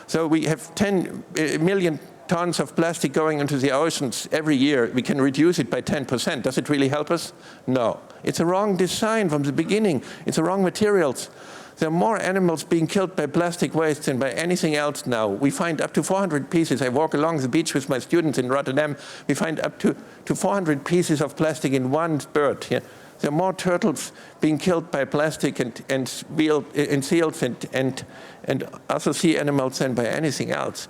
So we have 10 million tons of plastic going into the oceans every year. We can reduce it by 10%. Does it really help us? No. It's a wrong design from the beginning. It's the wrong materials. There are more animals being killed by plastic waste than by anything else now. We find up to 400 pieces. I walk along the beach with my students in Rotterdam. We find up to 400 pieces of plastic in one bird. Yeah? There are more turtles being killed by plastic and seals and other sea animals than by anything else.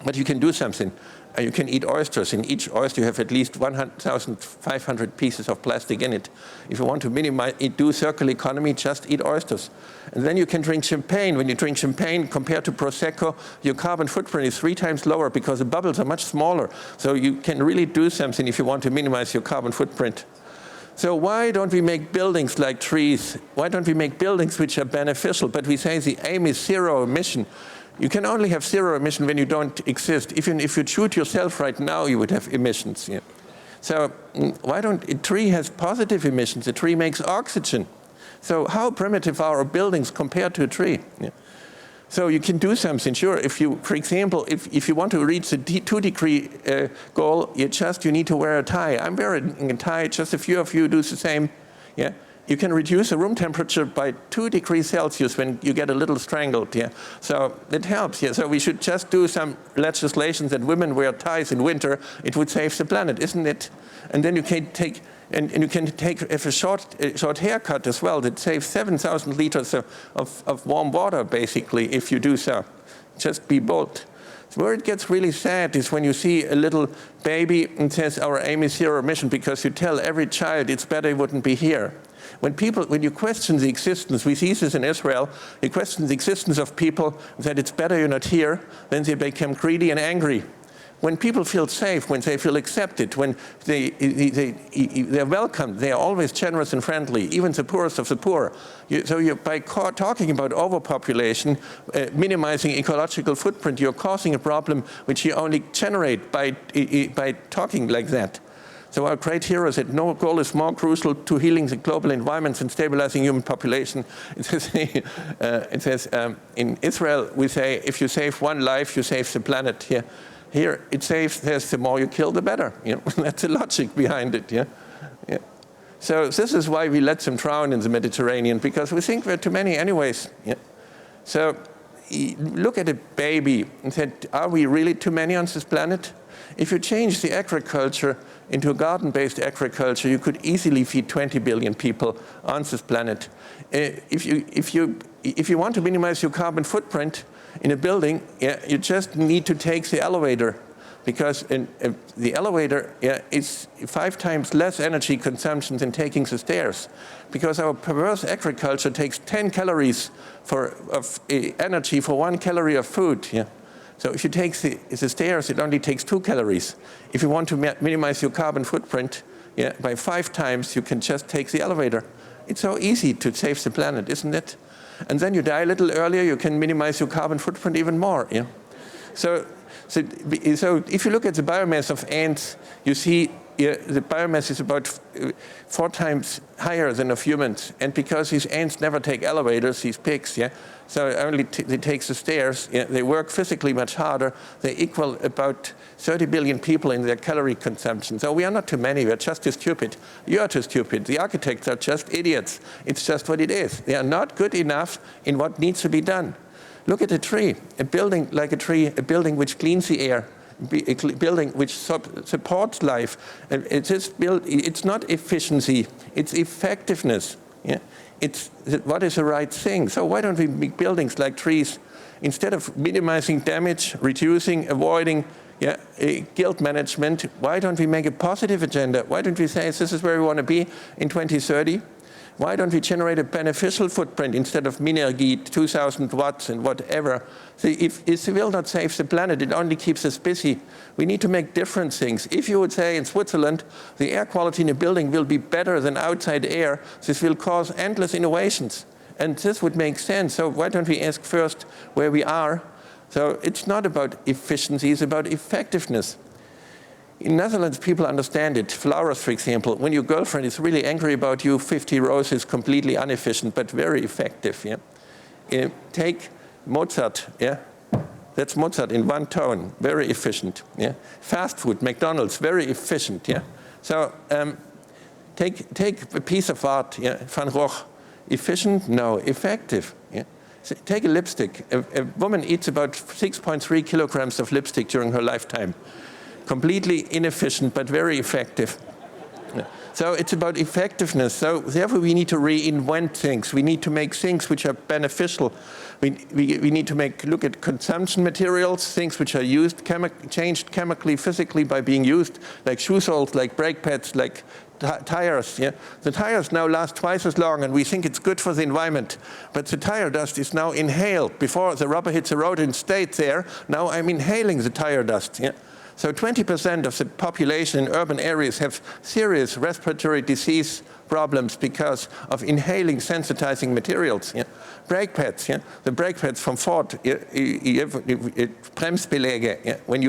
But you can do something. You can eat oysters. In each oyster you have at least 1,500 pieces of plastic in it. If you want to minimize, do circular economy, just eat oysters. And then you can drink champagne. When you drink champagne, compared to Prosecco, your carbon footprint is 3 times lower because the bubbles are much smaller. So you can really do something if you want to minimize your carbon footprint. So why don't we make buildings like trees? Why don't we make buildings which are beneficial? But we say the aim is zero emission. You can only have zero emission when you don't exist. Even if you shoot yourself right now, you would have emissions. Yeah. So why don't, a tree has positive emissions. A tree makes oxygen. So how primitive are our buildings compared to a tree? Yeah. So you can do something, sure. If you, for example, if you want to reach the 2-degree goal, you need to wear a tie. I'm wearing a tie, just a few of you do the same. Yeah. You can reduce the room temperature by 2 degrees Celsius when you get a little strangled. Yeah? So it helps. Yeah? So we should just do some legislation that women wear ties in winter. It would save the planet, isn't it? And then you can take, and you can take a short haircut as well that saves 7,000 liters of warm water, basically, if you do so. Just be bold. Where it gets really sad is when you see a little baby and says, our aim is zero emission, because you tell every child it's better it wouldn't be here. When you question the existence, we see this in Israel, you question the existence of people, that it's better you're not here, then they become greedy and angry. When people feel safe, when they feel accepted, when they're welcomed, they are always generous and friendly, even the poorest of the poor. By talking about overpopulation, minimizing ecological footprint, you're causing a problem which you only generate by talking like that. So our great hero said, no goal is more crucial to healing the global environment than stabilizing human population. It says in Israel, we say, if you save one life, you save the planet. Here it says the more you kill, the better. You know? That's the logic behind it. Yeah? Yeah. So this is why we let them drown in the Mediterranean, because we think we're too many anyways. Yeah? So look at a baby and said, are we really too many on this planet? If you change the agriculture into a garden-based agriculture, you could easily feed 20 billion people on this planet. If you want to minimize your carbon footprint in a building, you just need to take the elevator, because the elevator is 5 times less energy consumption than taking the stairs. Because our perverse agriculture takes 10 calories of energy for 1 calorie of food. Yeah? So if you take the stairs, it only takes 2 calories. If you want to minimize your carbon footprint by 5 times, you can just take the elevator. It's so easy to save the planet, isn't it? And then you die a little earlier, you can minimize your carbon footprint even more. Yeah? So if you look at the biomass of ants, you see the biomass is about 4 times higher than of humans. And because these ants never take elevators, these pigs, so only they take the stairs, they work physically much harder. They equal about 30 billion people in their calorie consumption. So we are not too many, we're just too stupid. You are too stupid. The architects are just idiots. It's just what it is. They are not good enough in what needs to be done. Look at a tree, a building like a tree, a building which cleans the air, a building which supports life. It's not efficiency, it's effectiveness. Yeah? It's what is the right thing. So why don't we make buildings like trees? Instead of minimizing damage, reducing, avoiding guilt management, why don't we make a positive agenda? Why don't we say this is where we want to be in 2030? Why don't we generate a beneficial footprint instead of Minergie, 2,000 watts and whatever? So if it will not save the planet, it only keeps us busy. We need to make different things. If you would say in Switzerland, the air quality in a building will be better than outside air, this will cause endless innovations. And this would make sense. So why don't we ask first where we are? So it's not about efficiency, it's about effectiveness. In Netherlands, people understand it. Flowers, for example, when your girlfriend is really angry about you, 50 roses, completely inefficient, but very effective. Yeah? Take Mozart, yeah? That's Mozart in one tone, very efficient. Yeah? Fast food, McDonald's, very efficient. Yeah? So take a piece of art, yeah? Van Gogh, efficient? No, effective. Yeah? So take a lipstick. A woman eats about 6.3 kilograms of lipstick during her lifetime. Completely inefficient, but very effective. So it's about effectiveness. So therefore we need to reinvent things. We need to make things which are beneficial. We need to look at consumption materials, things which are used, changed chemically, physically by being used, like shoe soles, like brake pads, like tires. Yeah? The tires now last twice as long, and we think it's good for the environment. But the tire dust is now inhaled. Before the rubber hits the road and stayed there, now I'm inhaling the tire dust. Yeah? So 20% of the population in urban areas have serious respiratory disease problems because of inhaling sensitizing materials. Yeah? Brake pads, yeah? The brake pads from Ford, Bremsbeläge. Yeah? When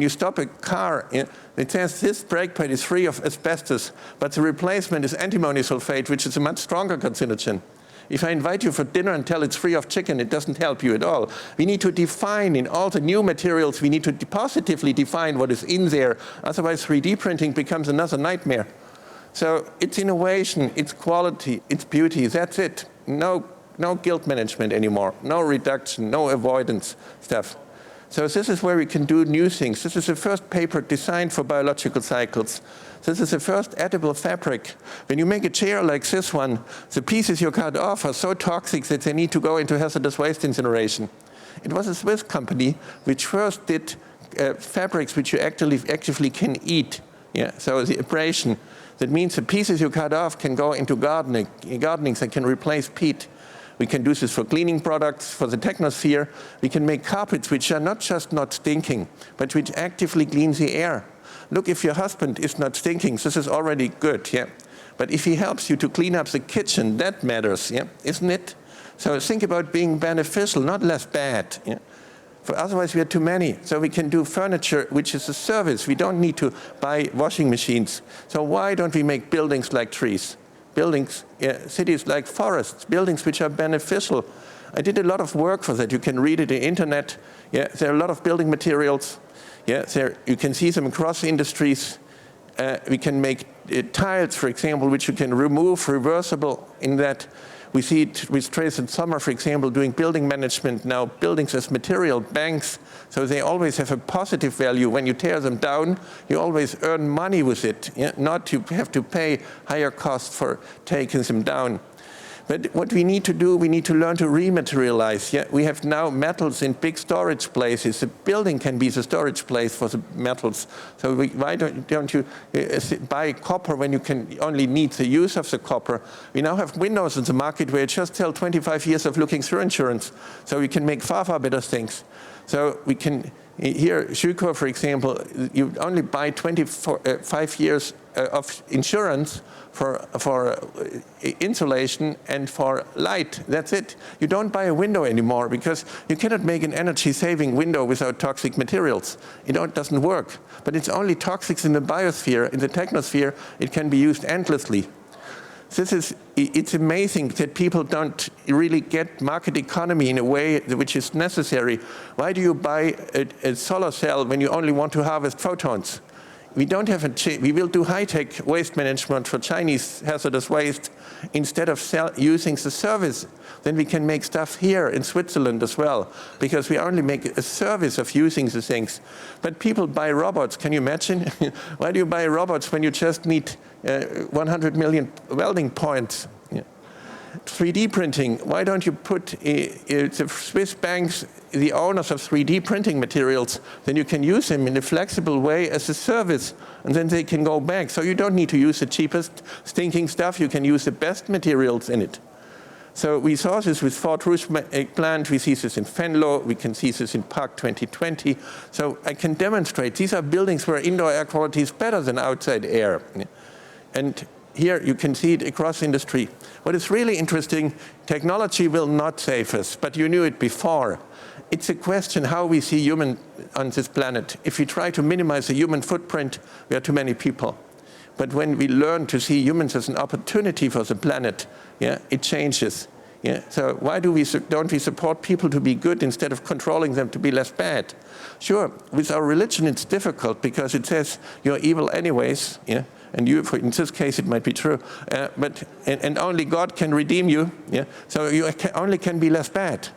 you stop a car, yeah? It says this brake pad is free of asbestos, but the replacement is antimony sulfate, which is a much stronger carcinogen. If I invite you for dinner and tell it's free of chicken, it doesn't help you at all. We need to define in all the new materials, we need to positively define what is in there. Otherwise 3D printing becomes another nightmare. So it's innovation, it's quality, it's beauty, that's it. No guilt management anymore, no reduction, no avoidance stuff. So this is where we can do new things. This is the first paper designed for biological cycles. This is the first edible fabric. When you make a chair like this one, the pieces you cut off are so toxic that they need to go into hazardous waste incineration. It was a Swiss company which first did fabrics which you actively can eat. Yeah? So the abrasion, that means the pieces you cut off can go into gardening that can replace peat. We can do this for cleaning products, for the technosphere. We can make carpets which are not just not stinking, but which actively clean the air. Look, if your husband is not stinking, this is already good, yeah? But if he helps you to clean up the kitchen, that matters, yeah? Isn't it? So think about being beneficial, not less bad. Yeah? For otherwise we are too many. So we can do furniture, which is a service. We don't need to buy washing machines. So why don't we make buildings like trees? Buildings, yeah, cities like forests, buildings which are beneficial. I did a lot of work for that. You can read it on the internet. Yeah, there are a lot of building materials. Yeah, you can see them across industries. We can make tiles, for example, which you can remove, reversible in that. We see it with Trace and Sommer, for example, doing building management now, buildings as material banks. So they always have a positive value. When you tear them down, you always earn money with it, yeah? Not to have to pay higher costs for taking them down. But what we need to do, we need to learn to rematerialize. Yeah? We have now metals in big storage places. The building can be the storage place for the metals. So why don't you buy copper when you can only need the use of the copper? We now have windows in the market where you just tell 25 years of looking through insurance. So we can make far, far better things. So we can, here, Schüco, for example, you only buy 25 years of insurance for insulation and for light. That's it. You don't buy a window anymore because you cannot make an energy-saving window without toxic materials. It doesn't work. But it's only toxics in the biosphere. In the technosphere, it can be used endlessly. It's amazing that people don't really get market economy in a way which is necessary. Why do you buy a solar cell when you only want to harvest photons? We will do high-tech waste management for Chinese hazardous waste instead of using the service. Then we can make stuff here in Switzerland as well, because we only make a service of using the things. But people buy robots. Can you imagine? Why do you buy robots when you just need 100 million welding points? Yeah. 3D printing. Why don't you put the Swiss banks, the owners of 3D printing materials, then you can use them in a flexible way as a service, and then they can go back. So you don't need to use the cheapest stinking stuff, you can use the best materials in it. So we saw this with Fort Rouge plant, we see this in Venlo, we can see this in Park 2020. So I can demonstrate these are buildings where indoor air quality is better than outside air. And here you can see it across industry. What is really interesting, technology will not save us, but you knew it before. It's a question how we see humans on this planet. If we try to minimize the human footprint, we are too many people. But when we learn to see humans as an opportunity for the planet, it changes. So why don't we support people to be good instead of controlling them to be less bad? Sure, with our religion it's difficult because it says you're evil anyways. And you, in this case, it might be true, and only God can redeem you. So you only can be less bad.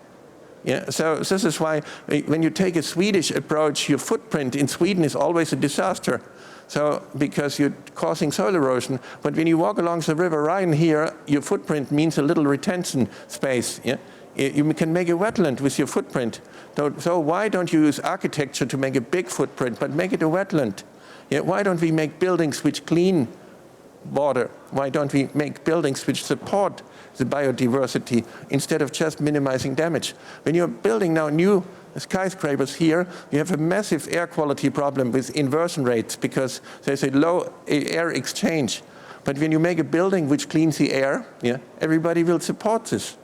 So this is why when you take a Swedish approach, your footprint in Sweden is always a disaster. So because you're causing soil erosion, but when you walk along the River Rhine here, your footprint means a little retention space. You can make a wetland with your footprint. So why don't you use architecture to make a big footprint, but make it a wetland? Why don't we make buildings which clean water? Why don't we make buildings which support the biodiversity instead of just minimizing damage? When you're building now new skyscrapers here, you have a massive air quality problem with inversion rates because there's a low air exchange. But when you make a building which cleans the air, everybody will support this.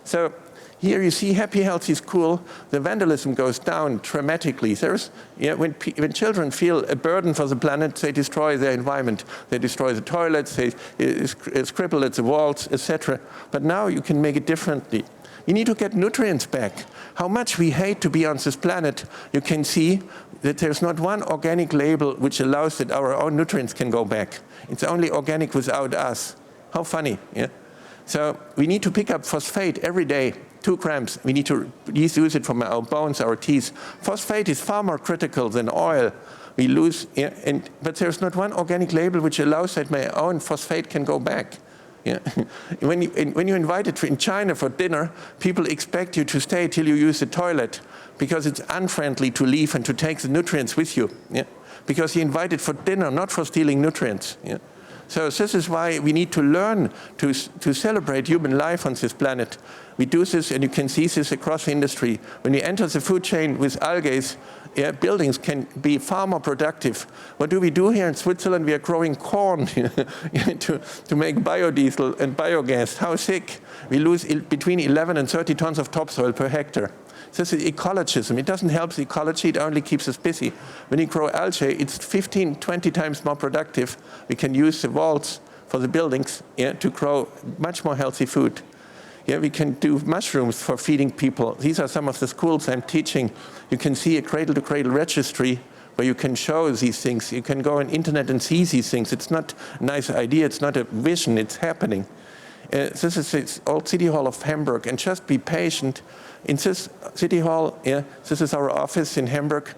So here you see happy, healthy school, the vandalism goes down dramatically. When children feel a burden for the planet, they destroy their environment. They destroy the toilets, they scribble at the walls, etc. But now you can make it differently. You need to get nutrients back. How much we hate to be on this planet, you can see that there's not one organic label which allows that our own nutrients can go back. It's only organic without us. How funny, So we need to pick up phosphate every day, 2 grams. We need to use it from our bones, our teeth. Phosphate is far more critical than oil. We lose, but there's not one organic label which allows that my own phosphate can go back. When you're invited in China for dinner, people expect you to stay till you use the toilet because it's unfriendly to leave and to take the nutrients with you. Because you're invited for dinner, not for stealing nutrients. So this is why we need to learn to celebrate human life on this planet. We do this, and you can see this across industry. When you enter the food chain with algae, buildings can be far more productive. What do we do here in Switzerland? We are growing corn to make biodiesel and biogas. How sick? We lose between 11 and 30 tons of topsoil per hectare. This is ecologism. It doesn't help the ecology, it only keeps us busy. When you grow algae, it's 15, 20 times more productive. We can use the walls for the buildings to grow much more healthy food. We can do mushrooms for feeding people. These are some of the schools I'm teaching. You can see a cradle-to-cradle registry where you can show these things. You can go on internet and see these things. It's not a nice idea, it's not a vision, it's happening. This is the old City Hall of Hamburg, and just be patient. In this City Hall, this is our office in Hamburg.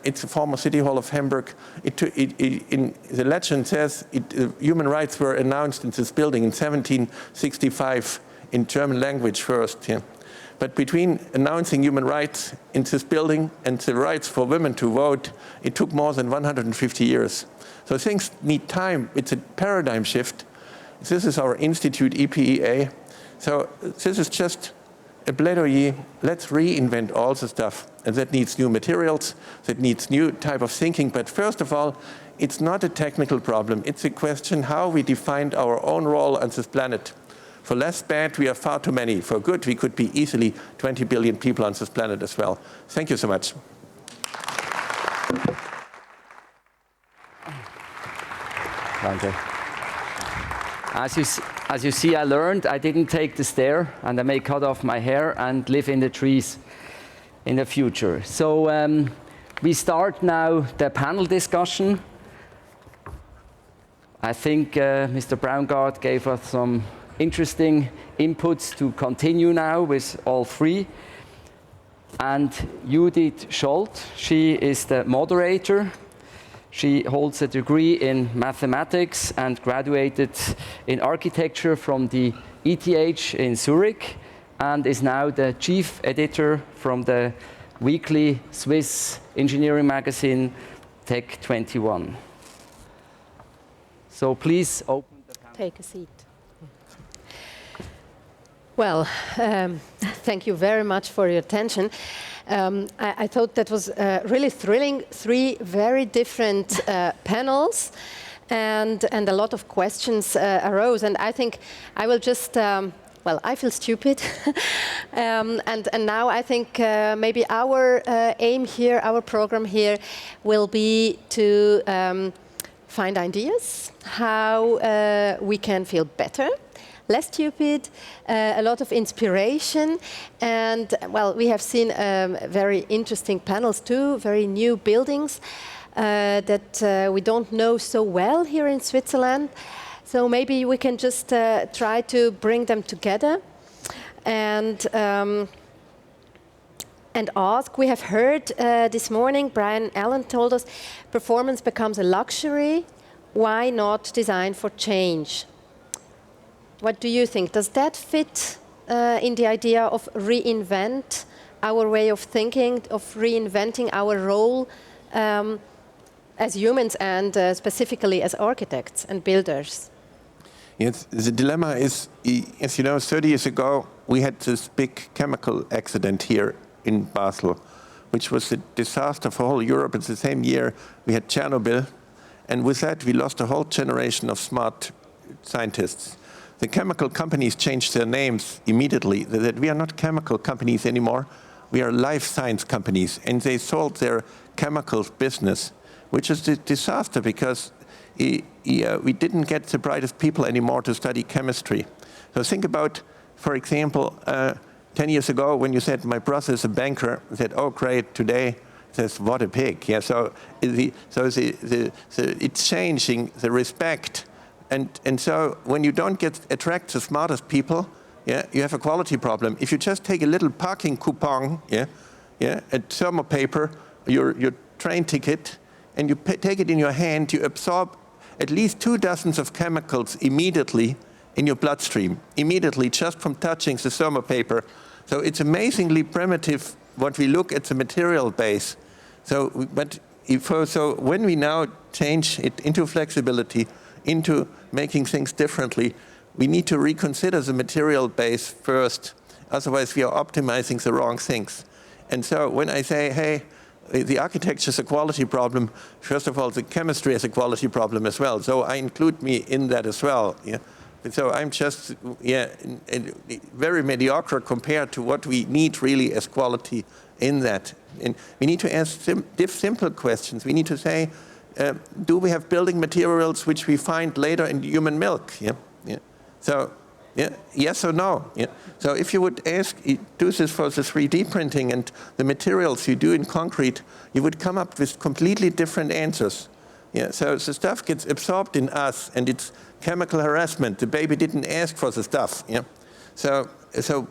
It's a former City Hall of Hamburg. In the legend says human rights were announced in this building in 1765 in German language first. But between announcing human rights in this building and the rights for women to vote, it took more than 150 years. So things need time. It's a paradigm shift. This is our institute, EPEA. So this is just a plaidoyer. Let's reinvent all the stuff. And that needs new materials, that needs new type of thinking. But first of all, it's not a technical problem. It's a question how we defined our own role on this planet. For less bad, we are far too many. For good, we could be easily 20 billion people on this planet as well. Thank you so much. Danke. As you see, I learned I didn't take the stair, and I may cut off my hair and live in the trees in the future. So we start now the panel discussion. I think Mr. Braungart gave us some interesting inputs to continue now with all three. And Judit Solt, she is the moderator. She holds a degree in mathematics and graduated in architecture from the ETH in Zurich, and is now the chief editor from the weekly Swiss engineering magazine Tech 21. So please open the panel. Take a seat. Well, thank you very much for your attention. I thought that was really thrilling. 3 very different panels, and a lot of questions arose. And I think I will just, well, I feel stupid. and now I think maybe our aim here, our program here, will be to find ideas how we can feel better, less stupid, a lot of inspiration, and well, we have seen very interesting panels too, very new buildings that we don't know so well here in Switzerland. So maybe we can just try to bring them together and ask. We have heard this morning, Bryan Allen told us, performance becomes a luxury. Why not design for change? What do you think? Does that fit in the idea of reinvent our way of thinking, of reinventing our role as humans and specifically as architects and builders? Yes, the dilemma is, as you know, 30 years ago, we had this big chemical accident here in Basel, which was a disaster for whole Europe. It's the same year we had Chernobyl, and with that we lost a whole generation of smart scientists. The chemical companies changed their names immediately. That we are not chemical companies anymore, we are life science companies, and they sold their chemicals business, which is a disaster because we didn't get the brightest people anymore to study chemistry. So think about, for example, 10 years ago when you said, my brother is a banker, I said, oh great, today, says, what a pig. Yeah, so it's changing the respect. And so when you don't attract the smartest people, yeah, you have a quality problem. If you just take a little parking coupon, a thermal paper, your train ticket, and you take it in your hand, you absorb at least 2 dozens of chemicals immediately in your bloodstream, immediately just from touching the thermal paper. So it's amazingly primitive what we look at the material base. So when we now change it into flexibility, into making things differently, we need to reconsider the material base first. Otherwise, we are optimizing the wrong things. And so when I say, hey, the architecture is a quality problem, first of all, the chemistry is a quality problem as well. So I include me in that as well. Yeah? So I'm just very mediocre compared to what we need really as quality in that. And we need to ask simple questions. We need to say, do we have building materials which we find later in human milk? Yeah? Yeah. So, yeah, yes or no? Yeah. So if you would ask, do this for the 3D printing and the materials you do in concrete, you would come up with completely different answers. Yeah. So the stuff gets absorbed in us, and it's chemical harassment. The baby didn't ask for the stuff. Yeah. So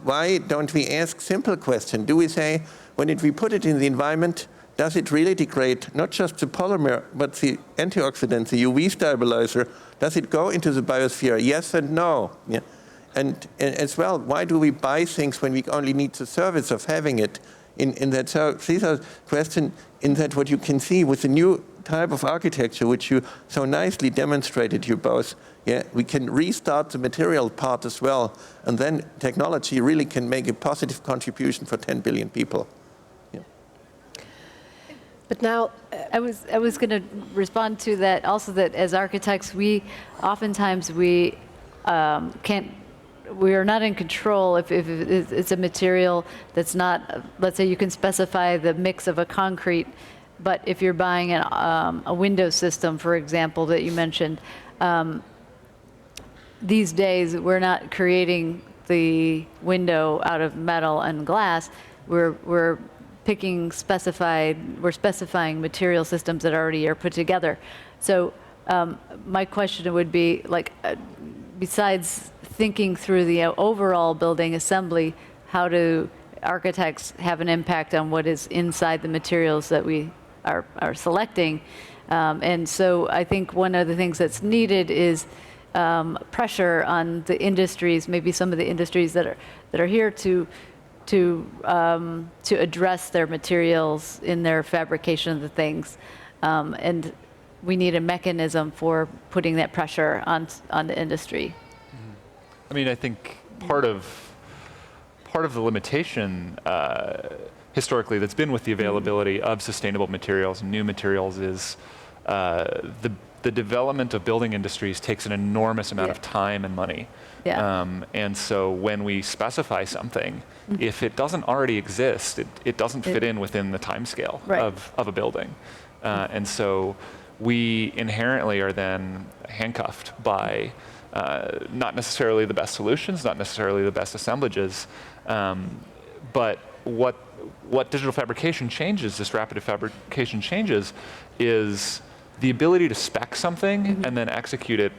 why don't we ask simple question? Do we say, when we put it in the environment, does it really degrade not just the polymer, but the antioxidant, the UV stabilizer? Does it go into the biosphere? Yes and no. Yeah. And as well, why do we buy things when we only need the service of having it? In that, so these are questions in that what you can see with the new type of architecture, which you so nicely demonstrated, you both. Yeah, we can restart the material part as well, and then technology really can make a positive contribution for 10 billion people. But now, I was going to respond to that also, that as architects, we oftentimes we are not in control if it's a material that's not, let's say you can specify the mix of a concrete, but if you're buying a window system, for example, that you mentioned, these days we're not creating the window out of metal and glass. We're specifying material systems that already are put together. So my question would be, like, besides thinking through the overall building assembly, how do architects have an impact on what is inside the materials that we are selecting? And so I think one of the things that's needed is pressure on the industries, maybe some of the industries that are here to address their materials in their fabrication of the things. And we need a mechanism for putting that pressure on the industry. I mean, I think part of the limitation historically that's been with the availability of sustainable materials and new materials is the development of building industries takes an enormous amount of time and money. Yeah. And so when we specify something, if it doesn't already exist, it doesn't fit in within the timescale of a building. And so we inherently are then handcuffed by not necessarily the best solutions, not necessarily the best assemblages, but what digital fabrication changes, this rapid fabrication changes, is the ability to spec something and then execute it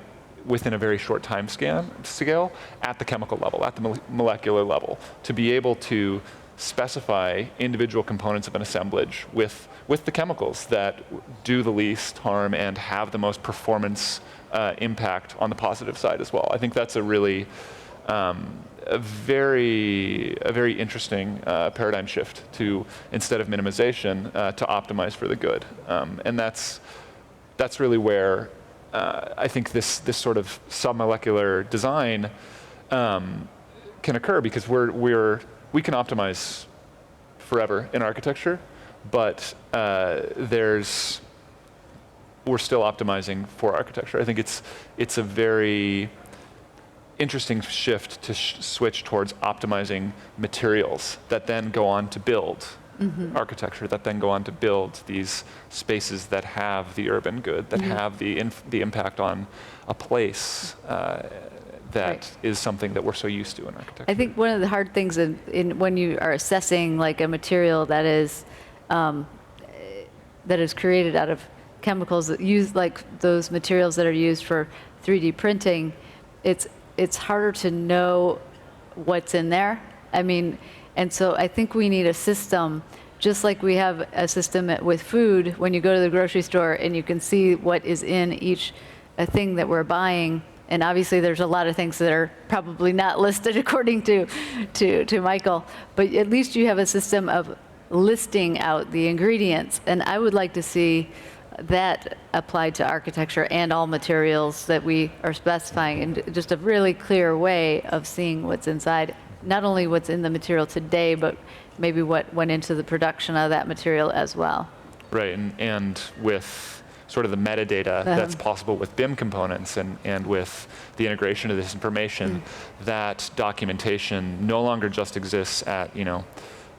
within a very short time scale at the chemical level, at the molecular level, to be able to specify individual components of an assemblage with the chemicals that do the least harm and have the most performance impact on the positive side as well. I think that's a really a very interesting paradigm shift to, instead of minimization, to optimize for the good. And that's really where I think this sort of submolecular design can occur, because we can optimize forever in architecture, but we're still optimizing for architecture. I think it's a very interesting shift to switch towards optimizing materials that then go on to build architecture, that then go on to build these spaces that have the urban good, that have the impact on a place that is something that we're so used to in architecture. I think one of the hard things in when you are assessing like a material that is created out of chemicals that use, like those materials that are used for 3D printing, it's harder to know what's in there. I mean, and so I think we need a system, just like we have a system with food, when you go to the grocery store and you can see what is in each thing that we're buying. And obviously there's a lot of things that are probably not listed according to Michael, but at least you have a system of listing out the ingredients. And I would like to see that applied to architecture and all materials that we are specifying, in just a really clear way of seeing what's inside, not only what's in the material today, but maybe what went into the production of that material as well. Right, and with sort of the metadata that's possible with BIM components and with the integration of this information, that documentation no longer just exists at,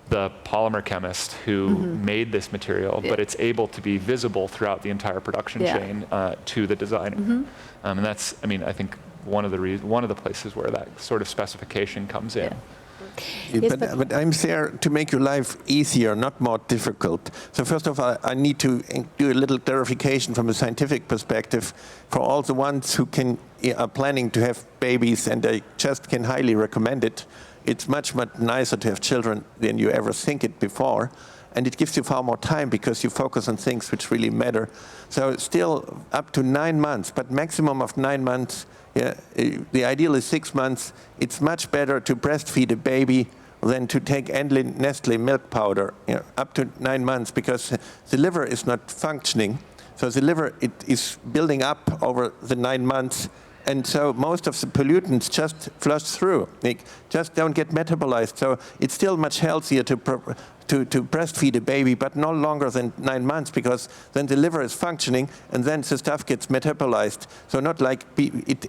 the polymer chemist who made this material, but it's able to be visible throughout the entire production chain to the designer. And that's, I think one of the places where that sort of specification comes in. Yes, but I'm there to make your life easier, not more difficult. So first of all, I need to do a little clarification from a scientific perspective for all the ones who are planning to have babies, and I just can highly recommend it. It's much nicer to have children than you ever think it before. And it gives you far more time because you focus on things which really matter. So still up to 9 months, but maximum of 9 months. The ideal is 6 months. It's much better to breastfeed a baby than to take Nestle milk powder up to 9 months, because the liver is not functioning. So the liver, it is building up over the 9 months. And so most of the pollutants just flush through. They just don't get metabolized. So it's still much healthier to breastfeed a baby, but no longer than 9 months, because then the liver is functioning and then the stuff gets metabolized. So not like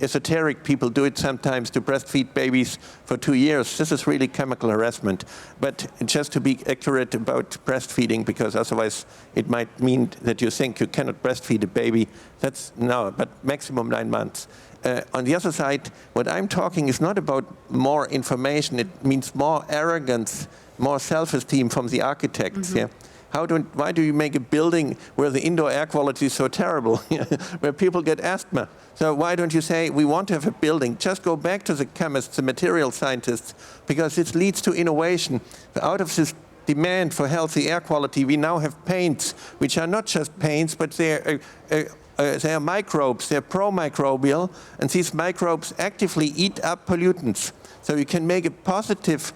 esoteric people do it sometimes, to breastfeed babies for 2 years. This is really chemical harassment. But just to be accurate about breastfeeding, because otherwise it might mean that you think you cannot breastfeed a baby. But maximum 9 months. On the other side, what I'm talking is not about more information. It means more arrogance, more self-esteem from the architects. Why do you make a building where the indoor air quality is so terrible, where people get asthma? So why don't you say, we want to have a building? Just go back to the chemists, the material scientists, because this leads to innovation. Out of this demand for healthy air quality, we now have paints, which are not just paints, but they are microbes, they're pro-microbial, and these microbes actively eat up pollutants. So you can make a positive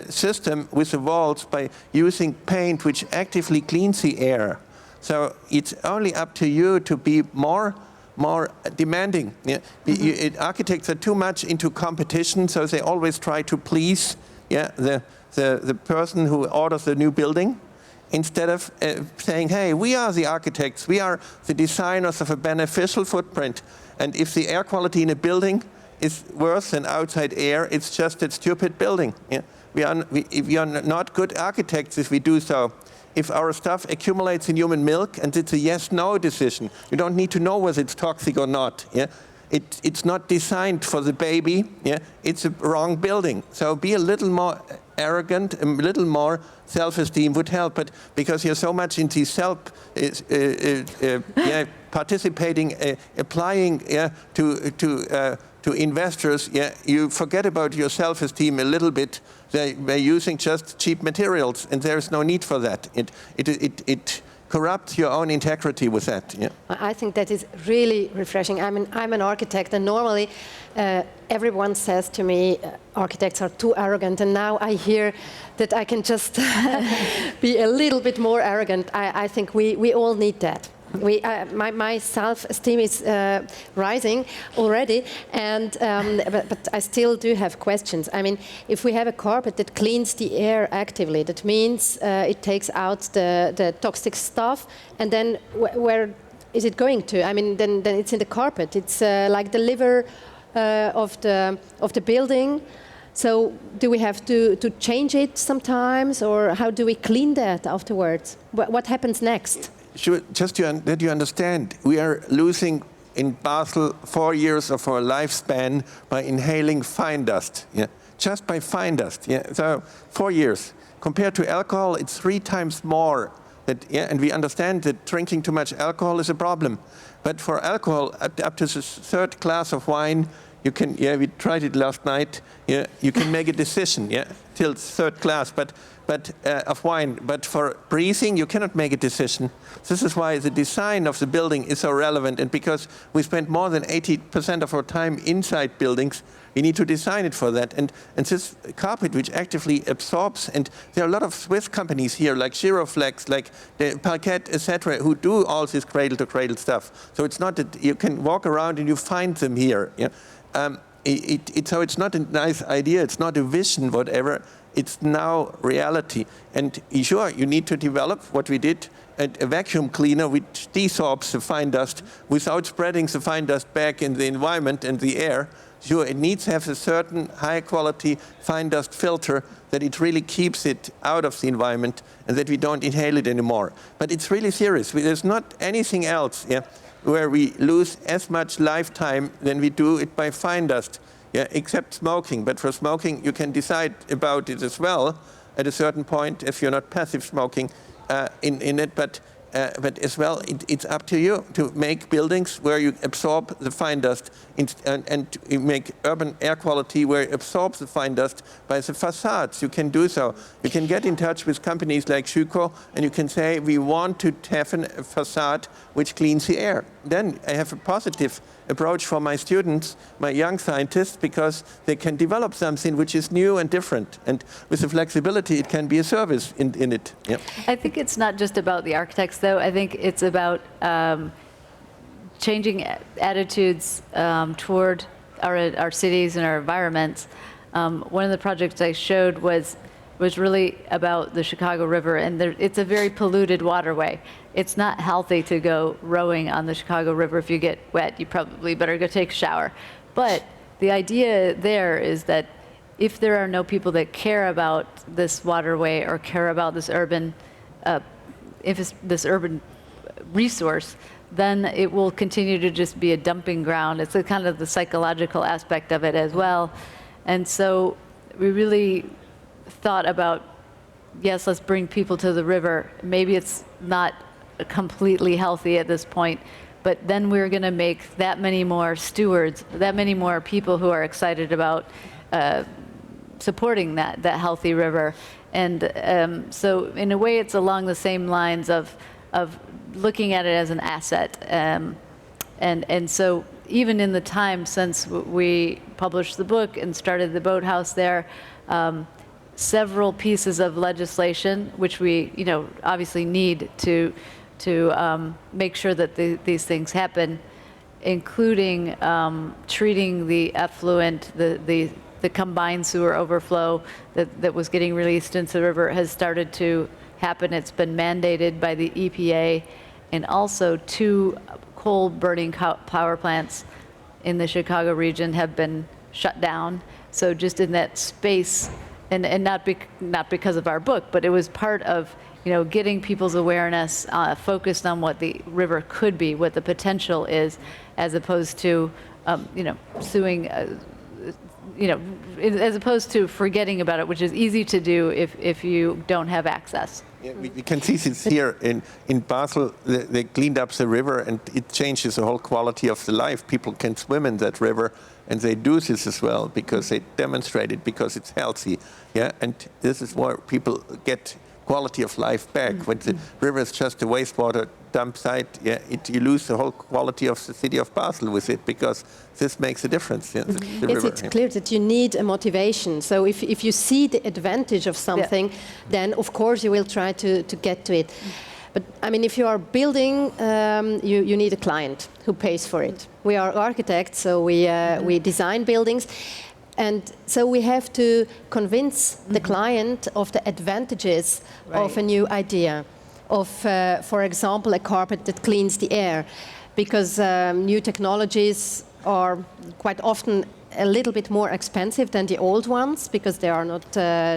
system with the walls by using paint which actively cleans the air. So it's only up to you to be more demanding. Yeah? Architects are too much into competition, so they always try to please the person who orders the new building, instead of saying, hey, we are the architects, we are the designers of a beneficial footprint. And if the air quality in a building is worse than outside air, it's just a stupid building. Yeah? We are not good architects if we do so. If our stuff accumulates in human milk and it's a yes-no decision, you don't need to know whether it's toxic or not. Yeah? It's not designed for the baby. Yeah? It's a wrong building. So be a little more arrogant, a little more self-esteem would help. But because you're so much into participating, applying to investors, you forget about your self-esteem a little bit. They're using just cheap materials, and there's no need for that. It corrupts your own integrity with that. Yeah. I think that is really refreshing. I'm an architect, and normally everyone says to me, architects are too arrogant, and now I hear that I can just be a little bit more arrogant. I think we all need that. My self-esteem is rising already, and but I still do have questions. I mean, if we have a carpet that cleans the air actively, that means it takes out the toxic stuff, and then where is it going to? I mean, then it's in the carpet. It's like the liver of the building. So do we have to change it sometimes, or how do we clean that afterwards? What happens next? Just that you understand, we are losing in Basel 4 years of our lifespan by inhaling fine dust. Yeah? Just by fine dust. Yeah? So 4 years. Compared to alcohol, it's 3 times more. And we understand that drinking too much alcohol is a problem. But for alcohol, up to the 3rd glass of wine, you can, we tried it last night, you can make a decision, till 3rd glass, but of wine. But for breathing, you cannot make a decision. This is why the design of the building is so relevant, and because we spend more than 80% of our time inside buildings, we need to design it for that. And this carpet, which actively absorbs, and there are a lot of Swiss companies here, like Giroflex, like the Parquet, etc., who do all this cradle-to-cradle stuff. So it's not that you can walk around and you find them here. Yeah? So it's not a nice idea, it's not a vision, whatever. It's now reality. And sure, you need to develop what we did, a vacuum cleaner which desorbs the fine dust without spreading the fine dust back in the environment and the air. Sure, it needs to have a certain high-quality fine dust filter that it really keeps it out of the environment and that we don't inhale it anymore. But it's really serious. There's not anything else where we lose as much lifetime than we do it by fine dust. Except smoking. But for smoking, you can decide about it as well at a certain point if you're not passive smoking in it. But as well, it's up to you to make buildings where you absorb the fine dust and you make urban air quality where it absorbs the fine dust by the facades. You can do so. You can get in touch with companies like Schüco and you can say, we want to have a facade which cleans the air. Then I have a positive approach for my students, my young scientists, because they can develop something which is new and different. And with the flexibility, it can be a service in it. Yep. I think it's not just about the architects, though. I think it's about changing attitudes toward our cities and our environments. One of the projects I showed was really about the Chicago River, and it's a very polluted waterway. It's not healthy to go rowing on the Chicago River. If you get wet, you probably better go take a shower. But the idea there is that if there are no people that care about this waterway or care about this urban resource, then it will continue to just be a dumping ground. It's a kind of the psychological aspect of it as well. And so we really thought about, yes, let's bring people to the river. Maybe it's not completely healthy at this point, but then we're going to make that many more stewards, that many more people who are excited about supporting that healthy river. And so in a way, it's along the same lines of looking at it as an asset. And so even in the time since we published the book and started the boathouse there, several pieces of legislation, which we obviously need to make sure that these things happen, including treating the effluent, the combined sewer overflow that was getting released into the river has started to happen. It's been mandated by the EPA, and also 2 coal burning power plants in the Chicago region have been shut down. So just in that space, and not because of our book, but it was part of getting people's awareness focused on what the river could be, what the potential is, as opposed to suing. As opposed to forgetting about it, which is easy to do if you don't have access. Yeah, we can see this here in Basel. They cleaned up the river, and it changes the whole quality of the life. People can swim in that river, and they do this as well because they demonstrate it because it's healthy. Yeah, and this is where people get quality of life back. When the river is just a wastewater dump site, you lose the whole quality of the city of Basel with it, because this makes a difference. Yeah, the river, It's clear that you need a motivation. So if you see the advantage of something, then of course you will try to get to it. But I mean, if you are building, you need a client who pays for it. We are architects, so we design buildings. And so we have to convince the client of the advantages of a new idea, of, for example, a carpet that cleans the air, because new technologies are quite often a little bit more expensive than the old ones, because they are not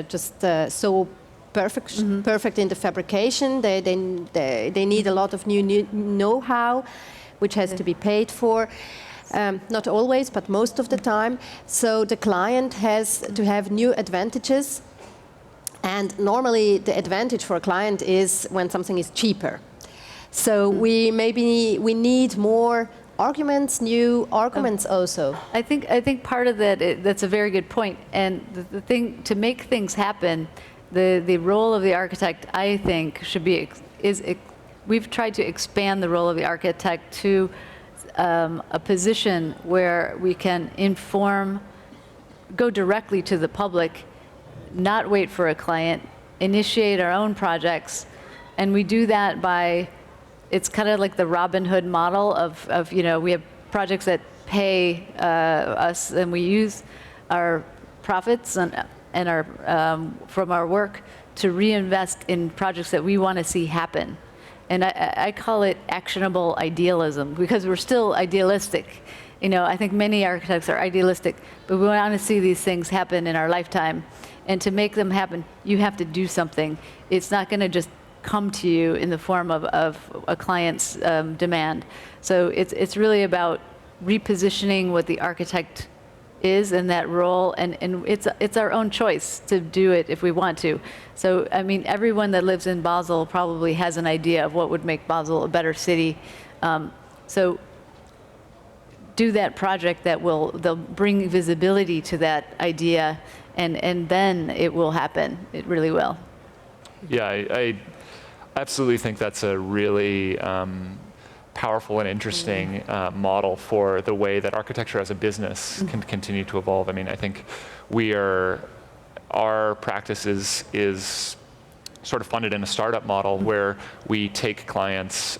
just so perfect in the fabrication. They need a lot of new know-how, which has to be paid for. Not always, but most of the time. So the client has to have new advantages. And normally the advantage for a client is when something is cheaper. So we need more arguments, new arguments also. I think part of that's a very good point. And the thing to make things happen, the role of the architect, I think, should be we've tried to expand the role of the architect to a position where we can inform, go directly to the public, not wait for a client, initiate our own projects. And we do that by, it's kind of like the Robin Hood model of we have projects that pay us, and we use our profits and our from our work to reinvest in projects that we want to see happen. And I call it actionable idealism, because we're still idealistic. I think many architects are idealistic, but we want to see these things happen in our lifetime. And to make them happen, you have to do something. It's not going to just come to you in the form of a client's demand. So it's really about repositioning what the architect is in that role, and it's our own choice to do it if we want to. So I mean, everyone that lives in Basel probably has an idea of what would make Basel a better city. So do that project they'll bring visibility to that idea, and then it will happen. It really will. Yeah, I absolutely think that's a really powerful and interesting model for the way that architecture as a business can continue to evolve. I mean, I think our practice is sort of funded in a startup model where we take clients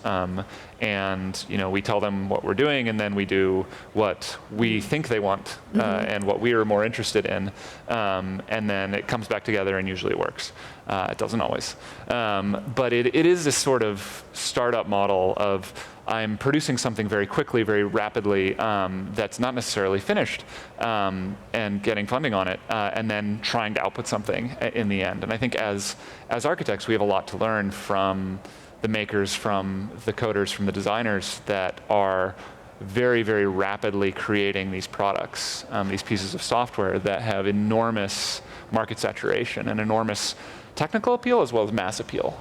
and we tell them what we're doing, and then we do what we think they want and what we are more interested in, and then it comes back together and usually works. It doesn't always, but it is this sort of startup model of I'm producing something very quickly, very rapidly, that's not necessarily finished, and getting funding on it, and then trying to output something in the end. And I think as architects, we have a lot to learn from the makers, from the coders, from the designers that are very, very rapidly creating these products, these pieces of software that have enormous market saturation and enormous technical appeal as well as mass appeal.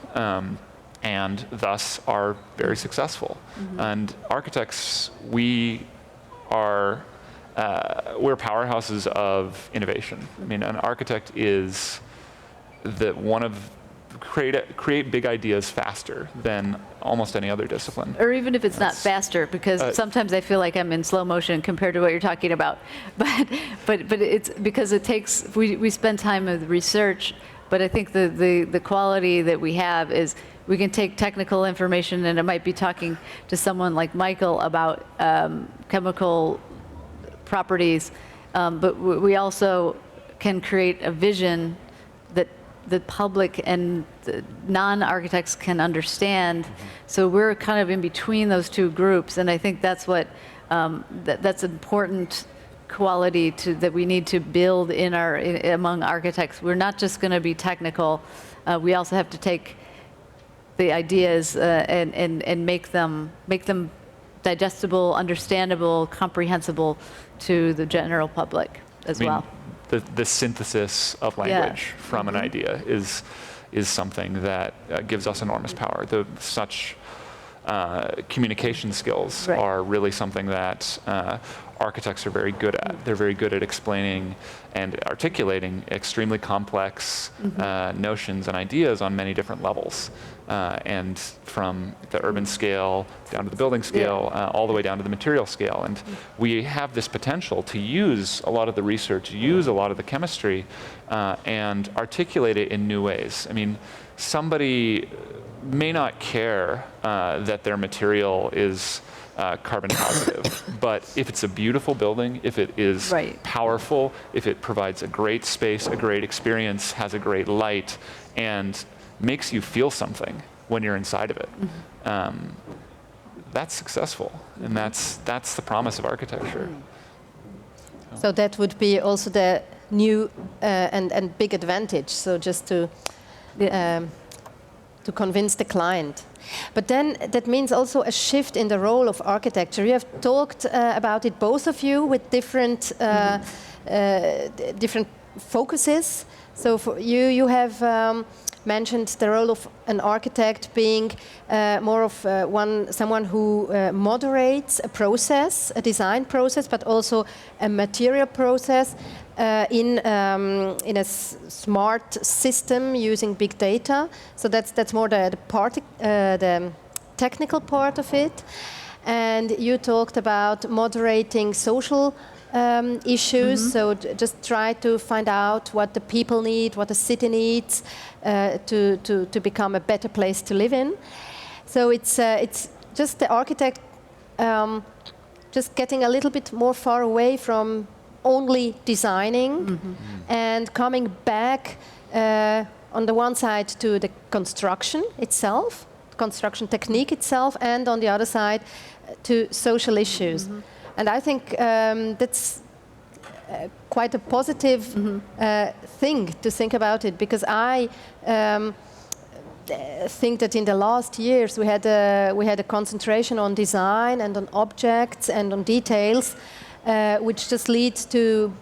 And thus are very successful. And architects, we are we're powerhouses of innovation. I mean, an architect is create big ideas faster than almost any other discipline. Or even if it's not faster, because sometimes I feel like I'm in slow motion compared to what you're talking about. But it's because it takes, we spend time with research, but I think the quality that we have is we can take technical information, and it might be talking to someone like Michael about chemical properties, but we also can create a vision that the public and non-architects can understand. So we're kind of in between those two groups, and I think that's what that's important quality that we need to build among architects. We're not just going to be technical. We also have to take the ideas and make them digestible, understandable, comprehensible to the general public as well. The synthesis of language from an idea is something that gives us enormous power. Such communication skills are really something that architects are very good at. They're very good at explaining and articulating extremely complex notions and ideas on many different levels. And from the urban scale down to the building scale, all the way down to the material scale. And we have this potential to use a lot of the research, use a lot of the chemistry, and articulate it in new ways. I mean, somebody may not care that their material is carbon positive, but if it's a beautiful building, if it is powerful, if it provides a great space, a great experience, has a great light, and makes you feel something when you're inside of it, that's successful, and that's the promise of architecture. So that would be also the new and big advantage. So just to convince the client. But then that means also a shift in the role of architecture. You have talked about it, both of you, with different different focuses. So for you have mentioned the role of an architect being more of someone who moderates a process, a design process, but also a material process in a smart system using big data. So that's more the technical part of it. And you talked about moderating social issues, so just try to find out what the people need, what the city needs to become a better place to live in. So it's just the architect just getting a little bit more far away from only designing and coming back on the one side to the construction itself, construction technique itself, and on the other side to social issues. And I think that's quite a positive thing to think about it, because I think that in the last years we had a concentration on design and on objects and on details, which just leads to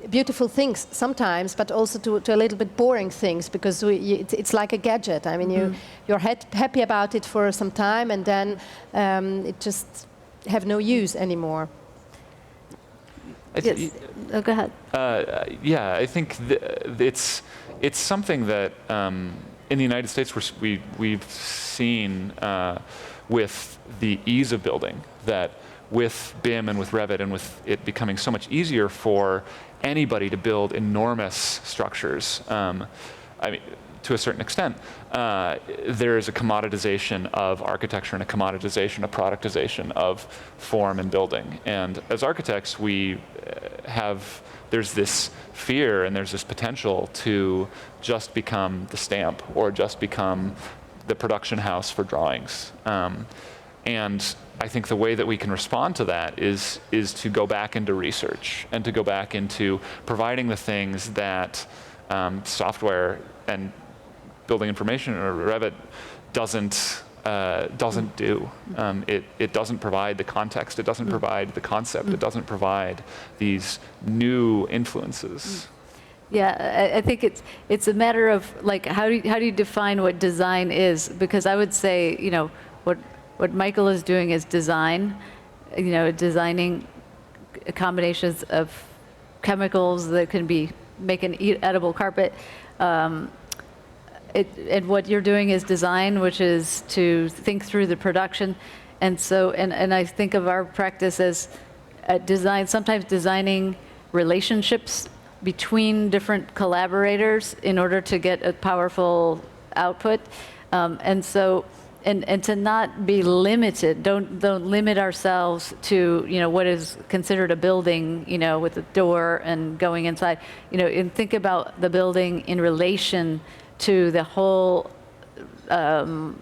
beautiful things sometimes, but also to a little bit boring things, because it's like a gadget. I mean, you're happy about it for some time, and then it just have no use anymore. Yes. Oh, go ahead. Yeah, I think it's something that in the United States we've seen with the ease of building, that with BIM and with Revit and with it becoming so much easier for anybody to build enormous structures, I mean, to a certain extent, there is a commoditization of architecture and a commoditization, a productization of form and building. And as architects, there's this fear and there's this potential to just become the stamp or just become the production house for drawings. And I think the way that we can respond to that is to go back into research and to go back into providing the things that software and building information or Revit doesn't do. It doesn't provide the context, it doesn't provide the concept, it doesn't provide these new influences. Yeah, I think it's a matter of like how do you define what design is? Because I would say, what Michael is doing is design, designing combinations of chemicals that can make an edible carpet. And what you're doing is design, which is to think through the production. And so, and I think of our practice as sometimes designing relationships between different collaborators in order to get a powerful output. And so, and to not be limited, don't limit ourselves to, what is considered a building, with a door and going inside, and think about the building in relation to the whole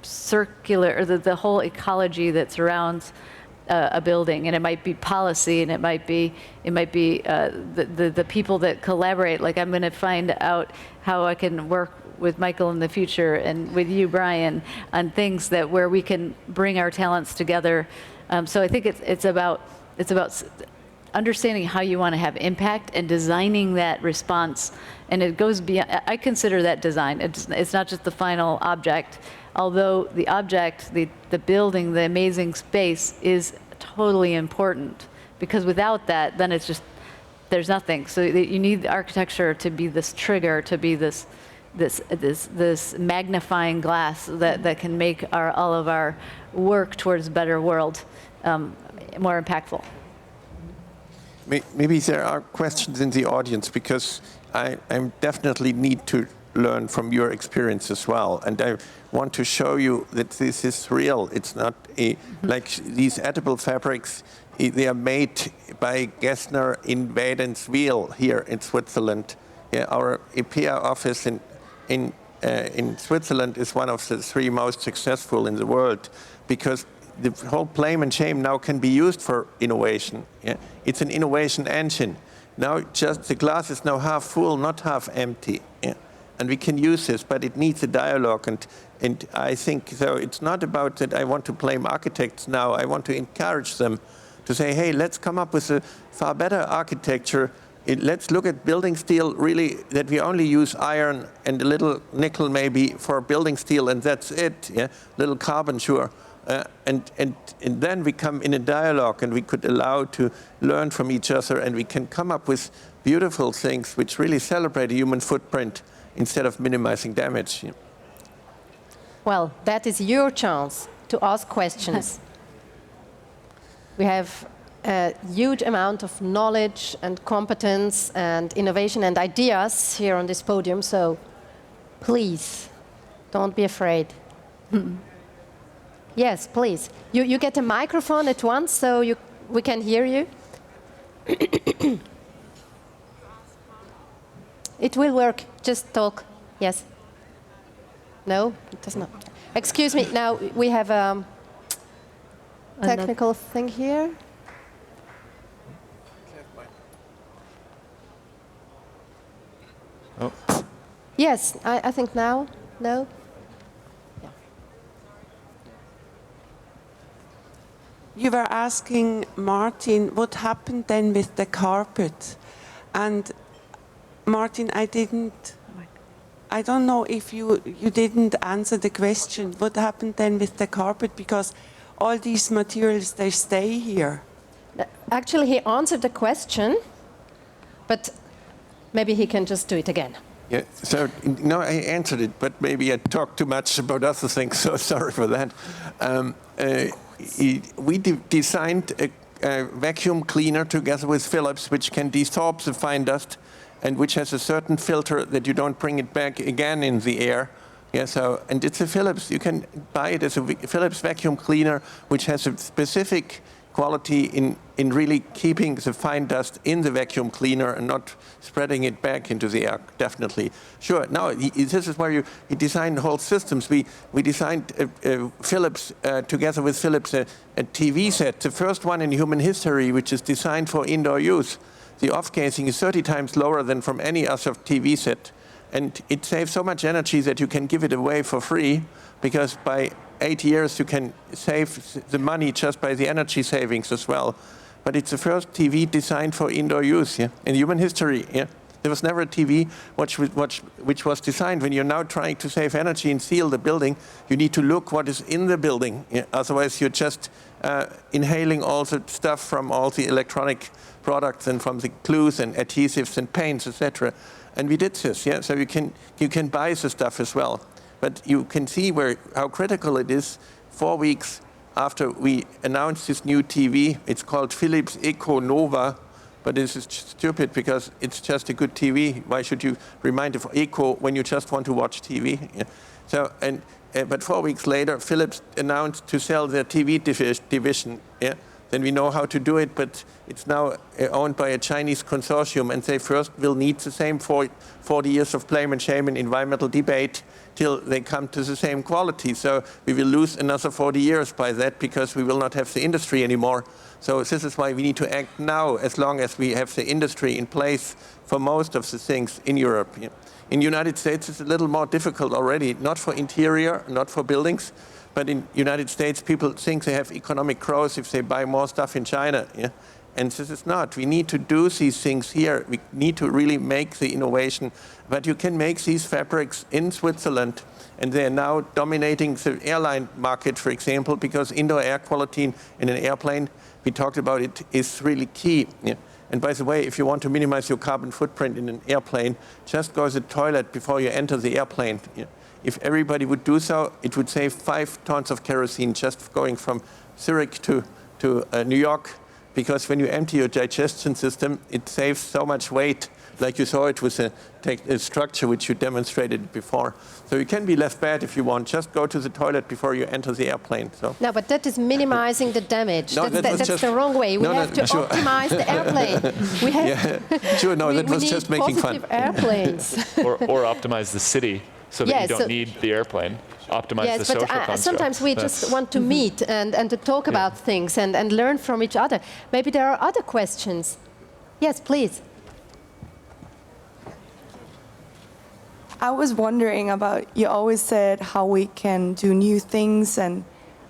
circular, or the whole ecology that surrounds a building. And it might be policy, and it might be the people that collaborate. Like, I'm going to find out how I can work with Michael in the future, and with you, Bryan, on things where we can bring our talents together. So I think it's about understanding how you want to have impact and designing that response. And it goes beyond. I consider that design. It's not just the final object, although the object, the building, the amazing space is totally important, because without that, then it's just, there's nothing. So you need the architecture to be this trigger, to be this magnifying glass that can make all of our work towards a better world more impactful. Maybe there are questions in the audience, because I definitely need to learn from your experience as well. And I want to show you that this is real. It's not like these edible fabrics. They are made by Gessner in Wädenswil here in Switzerland. Yeah, our IPEA office in Switzerland is one of the 3 most successful in the world, because the whole blame and shame now can be used for innovation. Yeah? It's an innovation engine. Now just the glass is now half full, not half empty. Yeah? And we can use this, but it needs a dialogue. And I think so. It's not about that I want to blame architects now. I want to encourage them to say, hey, let's come up with a far better architecture. Let's look at building steel, really, that we only use iron and a little nickel maybe for building steel, and that's it. Yeah? Little carbon, sure. And then we come in a dialogue, and we could allow to learn from each other, and we can come up with beautiful things which really celebrate a human footprint instead of minimizing damage. Yeah. Well, that is your chance to ask questions. We have a huge amount of knowledge and competence and innovation and ideas here on this podium, so please, don't be afraid. Yes, please. You get a microphone at once, so we can hear you. It will work. Just talk. Yes. No, it does not. Excuse me. Now we have a technical thing here. Oh. Yes, I think now. No. You were asking Martin what happened then with the carpet, and Martin, I don't know if you didn't answer the question. What happened then with the carpet, because all these materials, they stay here? Actually, he answered the question, but maybe he can just do it again. Yeah, so no, I answered it, but maybe I talked too much about other things, so sorry for that. We designed a vacuum cleaner together with Philips, which can desorb the fine dust, and which has a certain filter that you don't bring it back again in the air. Yeah, so, and it's a Philips. You can buy it as a Philips vacuum cleaner, which has a specific quality in really keeping the fine dust in the vacuum cleaner and not spreading it back into the air, definitely. Sure, now, this is where he designed whole systems. We designed Philips, together with Philips, a TV set, the first one in human history, which is designed for indoor use. The off-casing is 30 times lower than from any other TV set. And it saves so much energy that you can give it away for free, because by 8 years you can save the money just by the energy savings as well. But it's the first TV designed for indoor use, yeah, in human history. Yeah. There was never a TV which was designed. When you're now trying to save energy and seal the building, you need to look what is in the building. Yeah? Otherwise, you're just inhaling all the stuff from all the electronic products and from the glues and adhesives and paints, etc. And we did this. Yeah? So you can buy the stuff as well. But you can see how critical it is 4 weeks after we announced this new TV. It's called Philips Eco Nova, but this is stupid because it's just a good TV. Why should you remind of Eco when you just want to watch TV? Yeah. So, but 4 weeks later, Philips announced to sell their TV division. Yeah. Then we know how to do it, but it's now owned by a Chinese consortium, and they first will need the same 40 years of blame and shame and environmental debate till they come to the same quality. So we will lose another 40 years by that because we will not have the industry anymore. So this is why we need to act now, as long as we have the industry in place for most of the things in Europe. Yeah. In the United States, it's a little more difficult already, not for interior, not for buildings, but in the United States, people think they have economic growth if they buy more stuff in China. Yeah? And this is not. We need to do these things here. We need to really make the innovation. But you can make these fabrics in Switzerland, and they are now dominating the airline market, for example, because indoor air quality in an airplane, we talked about it, is really key. Yeah? And by the way, if you want to minimize your carbon footprint in an airplane, just go to the toilet before you enter the airplane. Yeah? If everybody would do so, it would save 5 tons of kerosene just going from Zurich to New York, because when you empty your digestion system, it saves so much weight, like you saw it with a structure which you demonstrated before. So you can be less bad if you want. Just go to the toilet before you enter the airplane. So. No, but that is minimizing the damage. No, that's the wrong way. We have to optimize the airplane. We have sure, no, that was just making fun. Airplanes. or optimize the city so that you don't need the airplane. Optimize the social construct. Sometimes we just want to meet and to talk about things and learn from each other. Maybe there are other questions. Yes, please. I was wondering about, you always said how we can do new things and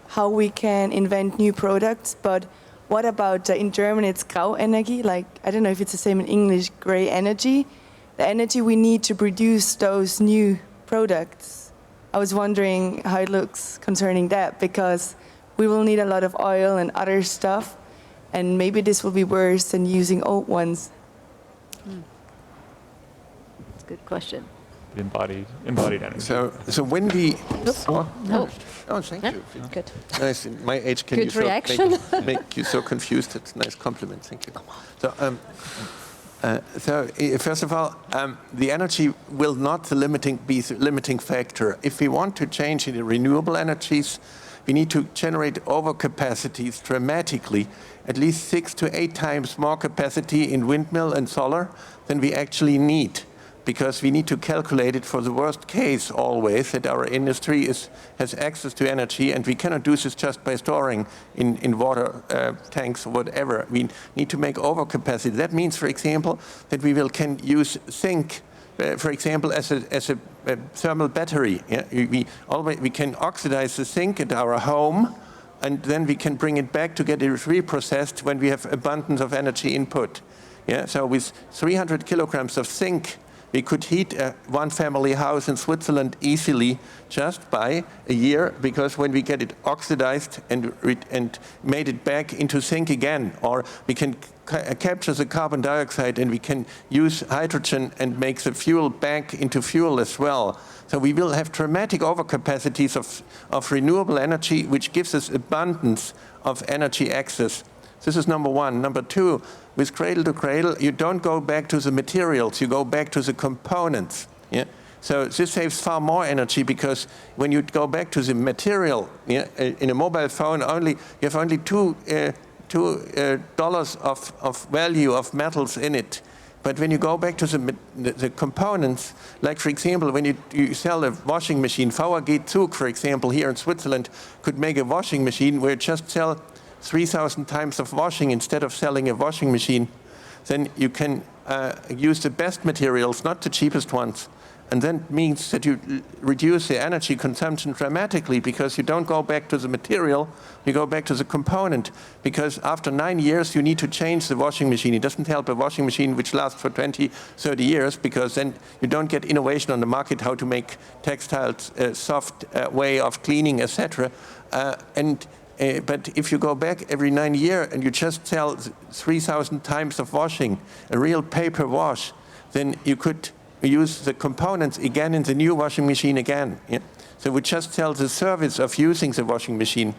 how we can invent new products, but what about, in German it's Grauenergie, like, I don't know if it's the same in English, gray energy, the energy we need to produce those new products. I was wondering how it looks concerning that, because we will need a lot of oil and other stuff, and maybe this will be worse than using old ones. That's a good question. Embodied energy. So when we... Oh, thank you. good. Nice. In my age, can Good you reaction. make you so confused? It's a nice compliment. Thank you. So, first of all, the energy will not be the limiting factor. If we want to change into renewable energies, we need to generate overcapacities dramatically, at least 6 to 8 times more capacity in windmill and solar than we actually need, because we need to calculate it for the worst case always, that our industry has access to energy, and we cannot do this just by storing in water tanks or whatever. We need to make overcapacity. That means, for example, that we can use zinc, for example, as a thermal battery. Yeah? We can oxidize the zinc at our home, and then we can bring it back to get it reprocessed when we have abundance of energy input. Yeah? So with 300 kilograms of zinc, we could heat a one-family house in Switzerland easily just by a year, because when we get it oxidized and made it back into zinc again, or we can capture the carbon dioxide and we can use hydrogen and make the fuel back into fuel as well. So we will have dramatic overcapacities of renewable energy, which gives us abundance of energy access. This is number one. Number two, with cradle to cradle, you don't go back to the materials, you go back to the components. Yeah? So this saves far more energy, because when you go back to the material, yeah, in a mobile phone, you have only $2 of value of metals in it. But when you go back to the components, like for example, when you sell a washing machine, VAG Zug, for example, here in Switzerland, could make a washing machine where it just sell 3,000 times of washing instead of selling a washing machine. Then you can use the best materials, not the cheapest ones, And that means that you reduce the energy consumption dramatically because you don't go back to the material, you go back to the component. Because after 9 years, you need to change the washing machine. It doesn't help a washing machine which lasts for 20, 30 years because then you don't get innovation on the market how to make textiles a soft way of cleaning, etc. But if you go back every 9 years and you just sell 3,000 times of washing, a real paper wash, then you could use the components again in the new washing machine again. Yeah? So we just sell the service of using the washing machine.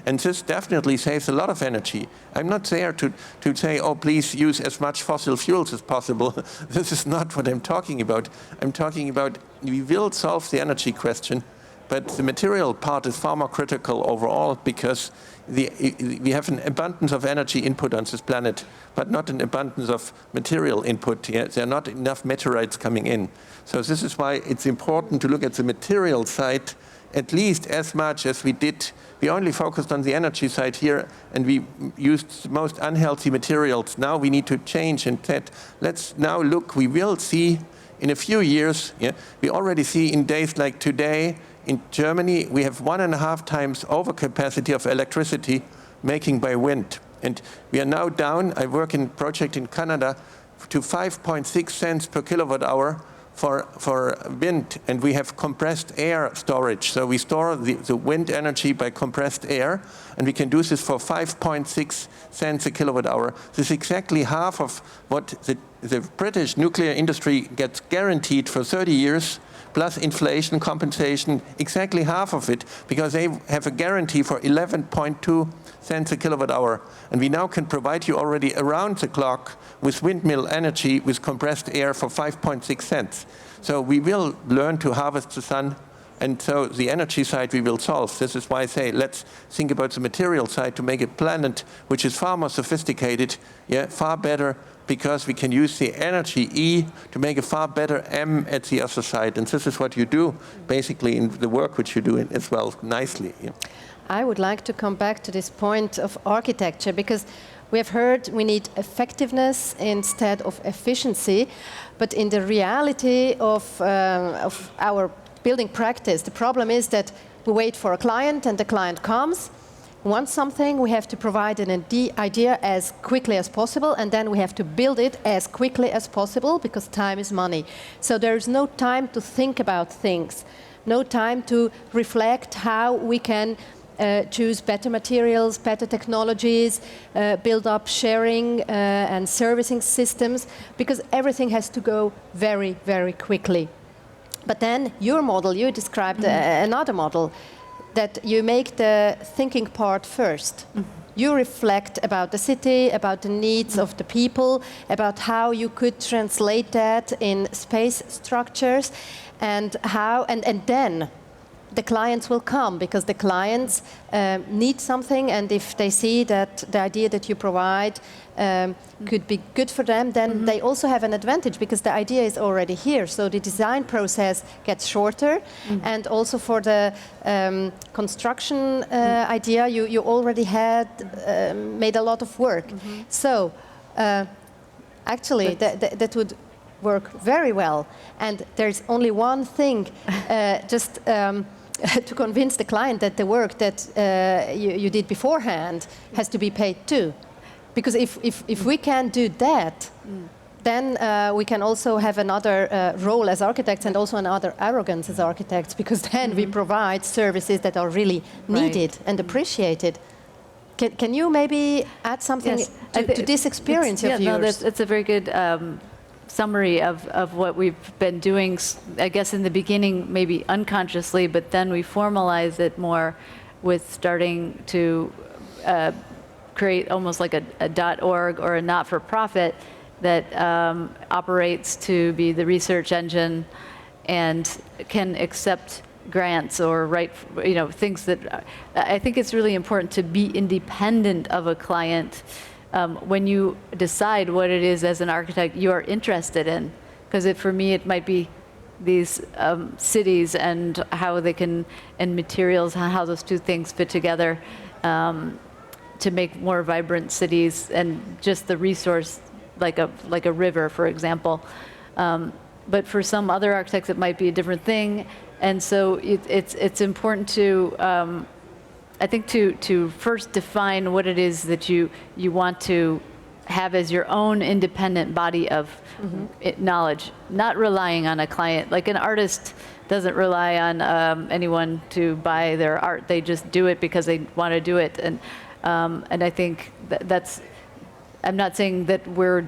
And this definitely saves a lot of energy. I'm not there to say, oh, please use as much fossil fuels as possible. This is not what I'm talking about. I'm talking about we will solve the energy question, but the material part is far more critical overall because we have an abundance of energy input on this planet, but not an abundance of material input. Yeah? There are not enough meteorites coming in. So this is why it's important to look at the material side at least as much as we did. We only focused on the energy side here, and we used the most unhealthy materials. Now we need to change and said, let's now look, we will see in a few years, yeah, we already see in days like today, in Germany, we have 1.5 times overcapacity of electricity making by wind. And we are now down, I work in a project in Canada, to 5.6 cents per kilowatt hour for wind, and we have compressed air storage. So we store the wind energy by compressed air, and we can do this for 5.6 cents a kilowatt hour. This is exactly half of what the British nuclear industry gets guaranteed for 30 years, plus inflation compensation, exactly half of it, because they have a guarantee for 11.2 cents a kilowatt hour. And we now can provide you already around the clock with windmill energy with compressed air for 5.6 cents. So we will learn to harvest the sun, and so the energy side we will solve. This is why I say let's think about the material side to make a planet which is far more sophisticated, yeah, far better, because we can use the energy E to make a far better M at the other side. And this is what you do basically in the work which you do as well nicely. Yeah. I would like to come back to this point of architecture, because we have heard we need effectiveness instead of efficiency, but in the reality of our building practice, the problem is that we wait for a client and the client comes, wants something, we have to provide an idea as quickly as possible, and then we have to build it as quickly as possible because time is money. So there is no time to think about things, no time to reflect how we can choose better materials, better technologies, build up sharing and servicing systems, because everything has to go very, very quickly. But then your model, you described another model, that you make the thinking part first. You reflect about the city, about the needs of the people, about how you could translate that in space structures, and how, and then the clients will come, because the clients need something, and if they see that the idea that you provide could be good for them, then they also have an advantage because the idea is already here. So the design process gets shorter, and also for the construction idea, you already had made a lot of work. So actually, that would work very well. And there's only one thing, just to convince the client that the work that you did beforehand has to be paid too. Because if we can do that, then we can also have another role as architects, and also another arrogance as architects, because then we provide services that are really needed and appreciated. Can you maybe add something to this experience of yours? No, it's a very good summary of what we've been doing, I guess in the beginning maybe unconsciously, but then we formalize it more with starting to create almost like a .org or a not-for-profit that operates to be the research engine and can accept grants or write, things that I think it's really important to be independent of a client when you decide what it is as an architect you are interested in. Because for me it might be these cities and how they can, and materials, how those two things fit together to make more vibrant cities, and just the resource, like a river, for example. but for some other architects it might be a different thing. And so it's important to, I think, to first define what it is that you want to have as your own independent body of knowledge, not relying on a client. Like an artist doesn't rely on anyone to buy their art. They just do it because they want to do it. And I think that's, I'm not saying that we're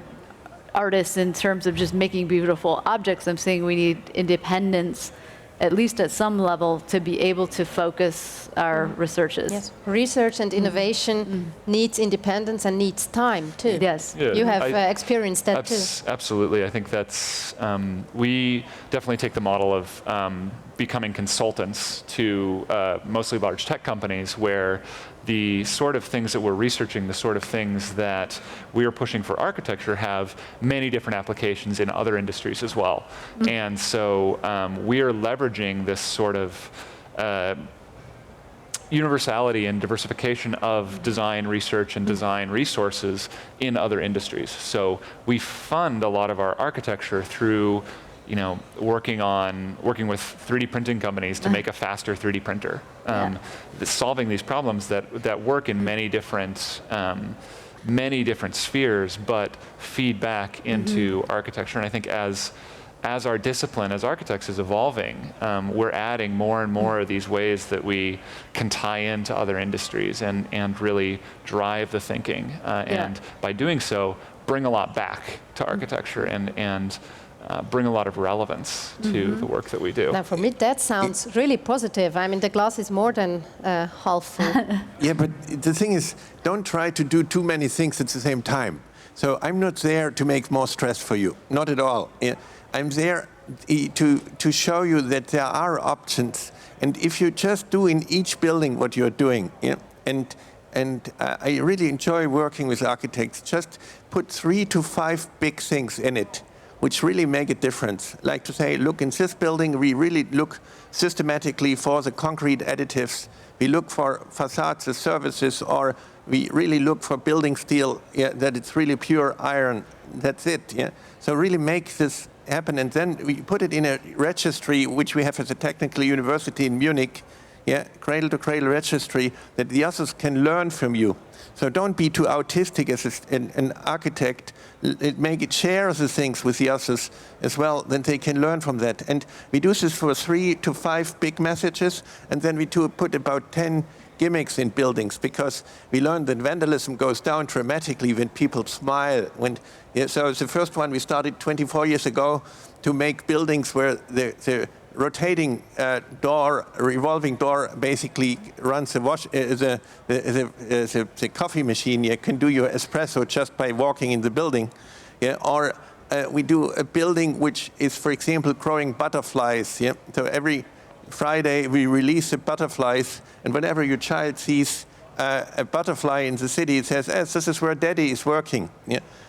artists in terms of just making beautiful objects. I'm saying we need independence, at least at some level, to be able to focus our researches. Yes, research and innovation needs independence and needs time too. Yes. Yeah, You have experienced that too. Absolutely. I think that's, we definitely take the model of becoming consultants to mostly large tech companies, where the sort of things that we're researching, the sort of things that we are pushing for architecture, have many different applications in other industries as well. And so we are leveraging this sort of universality and diversification of design research and design resources in other industries. So we fund a lot of our architecture through, you know, working with 3D printing companies to make a faster 3D printer, solving these problems that work in many different spheres, but feed back into architecture. And I think as our discipline as architects is evolving, we're adding more and more of these ways that we can tie into other industries and really drive the thinking. And by doing so, bring a lot back to architecture and bring a lot of relevance to the work that we do. Now, for me, that sounds really positive. I mean, the glass is more than half full. Yeah, but the thing is, don't try to do too many things at the same time. So I'm not there to make more stress for you, not at all. I'm there to show you that there are options, and if you just do in each building what you're doing, and I really enjoy working with architects. Just put 3 to 5 big things in it, which really make a difference. Like to say, look, in this building, we really look systematically for the concrete additives. We look for facades as services, or we really look for building steel, that it's really pure iron. That's it. So really make this happen, and then we put it in a registry, which we have as a technical university in Munich, cradle-to-cradle registry, that the others can learn from you. So don't be too autistic as an architect. Make it share the things with the others as well, then they can learn from that. And we do this for 3 to 5 big messages, and then we put about 10 gimmicks in buildings, because we learned that vandalism goes down dramatically when people smile. So the first one we started 24 years ago to make buildings where the rotating revolving door basically runs the coffee machine. You can do your espresso just by walking in the building. Or we do a building which is, for example, growing butterflies. So every Friday we release the butterflies, and whenever your child sees a butterfly in the city, it says, this is where Daddy is working.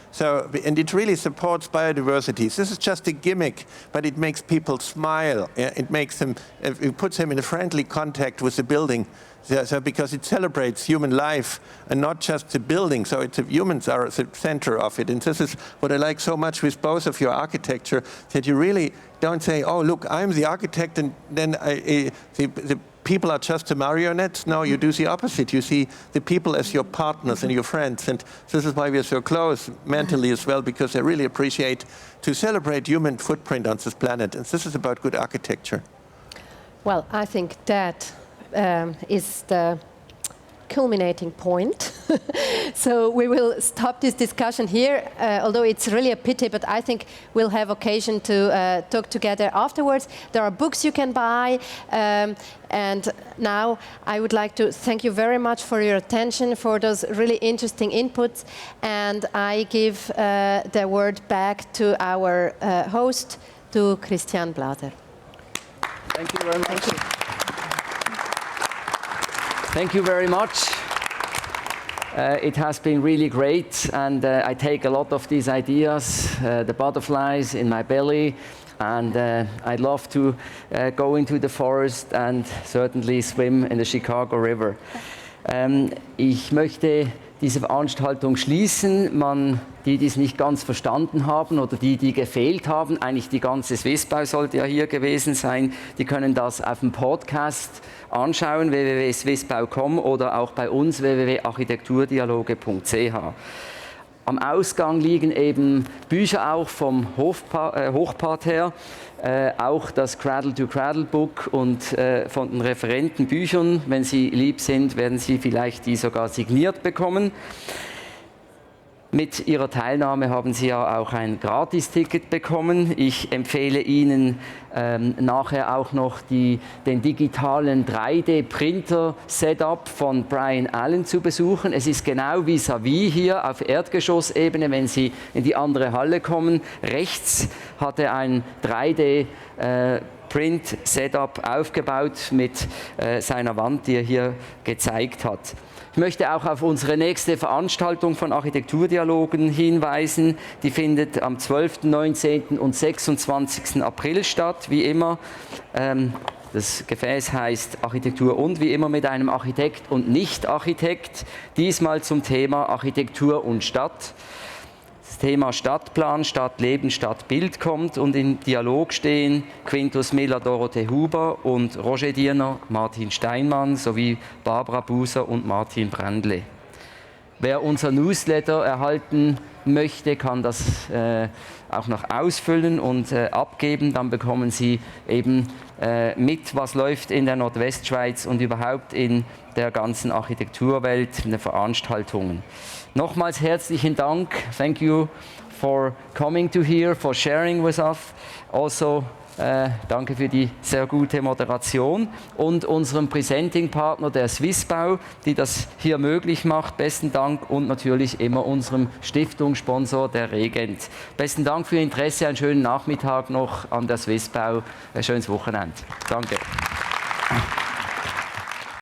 So, and it really supports biodiversity. This is just a gimmick, but it makes people smile. It makes them, it puts them in a friendly contact with the building. So because it celebrates human life and not just the building. So humans are the center of it. And this is what I like so much with both of your architecture, that you really don't say, oh, look, I'm the architect, and then the people are just the marionettes. No, you do the opposite. You see the people as your partners and your friends. And this is why we are so close mentally as well, because I really appreciate to celebrate human footprint on this planet. And this is about good architecture. Well, I think that is the culminating point. So we will stop this discussion here, although it's really a pity, but I think we'll have occasion to talk together afterwards. There are books you can buy, and now I would like to thank you very much for your attention, for those really interesting inputs, and I give the word back to our host, to Christian Blaser. Thank you very much. Thank you very much. It has been really great, and I take a lot of these ideas, the butterflies in my belly, and I'd love to go into the forest and certainly swim in the Chicago River. Ich möchte diese Veranstaltung schließen. Die es nicht ganz verstanden haben oder die gefehlt haben, eigentlich die ganze Swissbau sollte ja hier gewesen sein, die können das auf dem Podcast anschauen, www.swissbau.com oder auch bei uns www.architekturdialoge.ch. Am Ausgang liegen eben Bücher auch vom Hochpart her, auch das Cradle-to-Cradle-Book und von den Referenten Büchern. Wenn Sie lieb sind, werden Sie vielleicht die sogar signiert bekommen. Mit Ihrer Teilnahme haben Sie ja auch ein Gratisticket bekommen. Ich empfehle Ihnen nachher auch noch den digitalen 3D-Printer-Setup von Bryan zu besuchen. Es ist genau vis-à-vis hier auf Erdgeschossebene, wenn Sie in die andere Halle kommen. Rechts hat er ein 3D-Print-Setup aufgebaut mit seiner Wand, die er hier gezeigt hat. Ich möchte auch auf unsere nächste Veranstaltung von Architekturdialogen hinweisen. Die findet am 12., 19. und 26. April statt, wie immer. Das Gefäß heißt Architektur und wie immer mit einem Architekt und Nicht-Architekt. Diesmal zum Thema Architektur und Stadt. Das Thema Stadtplan, Stadtleben, Stadtbild kommt und im Dialog stehen Quintus Miller, Dorothee Huber und Roger Diener, Martin Steinmann sowie Barbara Buser und Martin Brandle. Wer unser Newsletter erhalten möchte, kann das auch noch ausfüllen und abgeben. Dann bekommen Sie eben mit, was läuft in der Nordwestschweiz und überhaupt in der ganzen Architekturwelt, in den Veranstaltungen. Nochmals herzlichen Dank. Thank you for coming to here, for sharing with us. Also danke für die sehr gute Moderation und unserem Presenting-Partner der Swissbau, die das hier möglich macht. Besten Dank und natürlich immer unserem Stiftungssponsor, der Regent. Besten Dank für Ihr Interesse, einen schönen Nachmittag noch an der Swissbau, ein schönes Wochenende. Danke.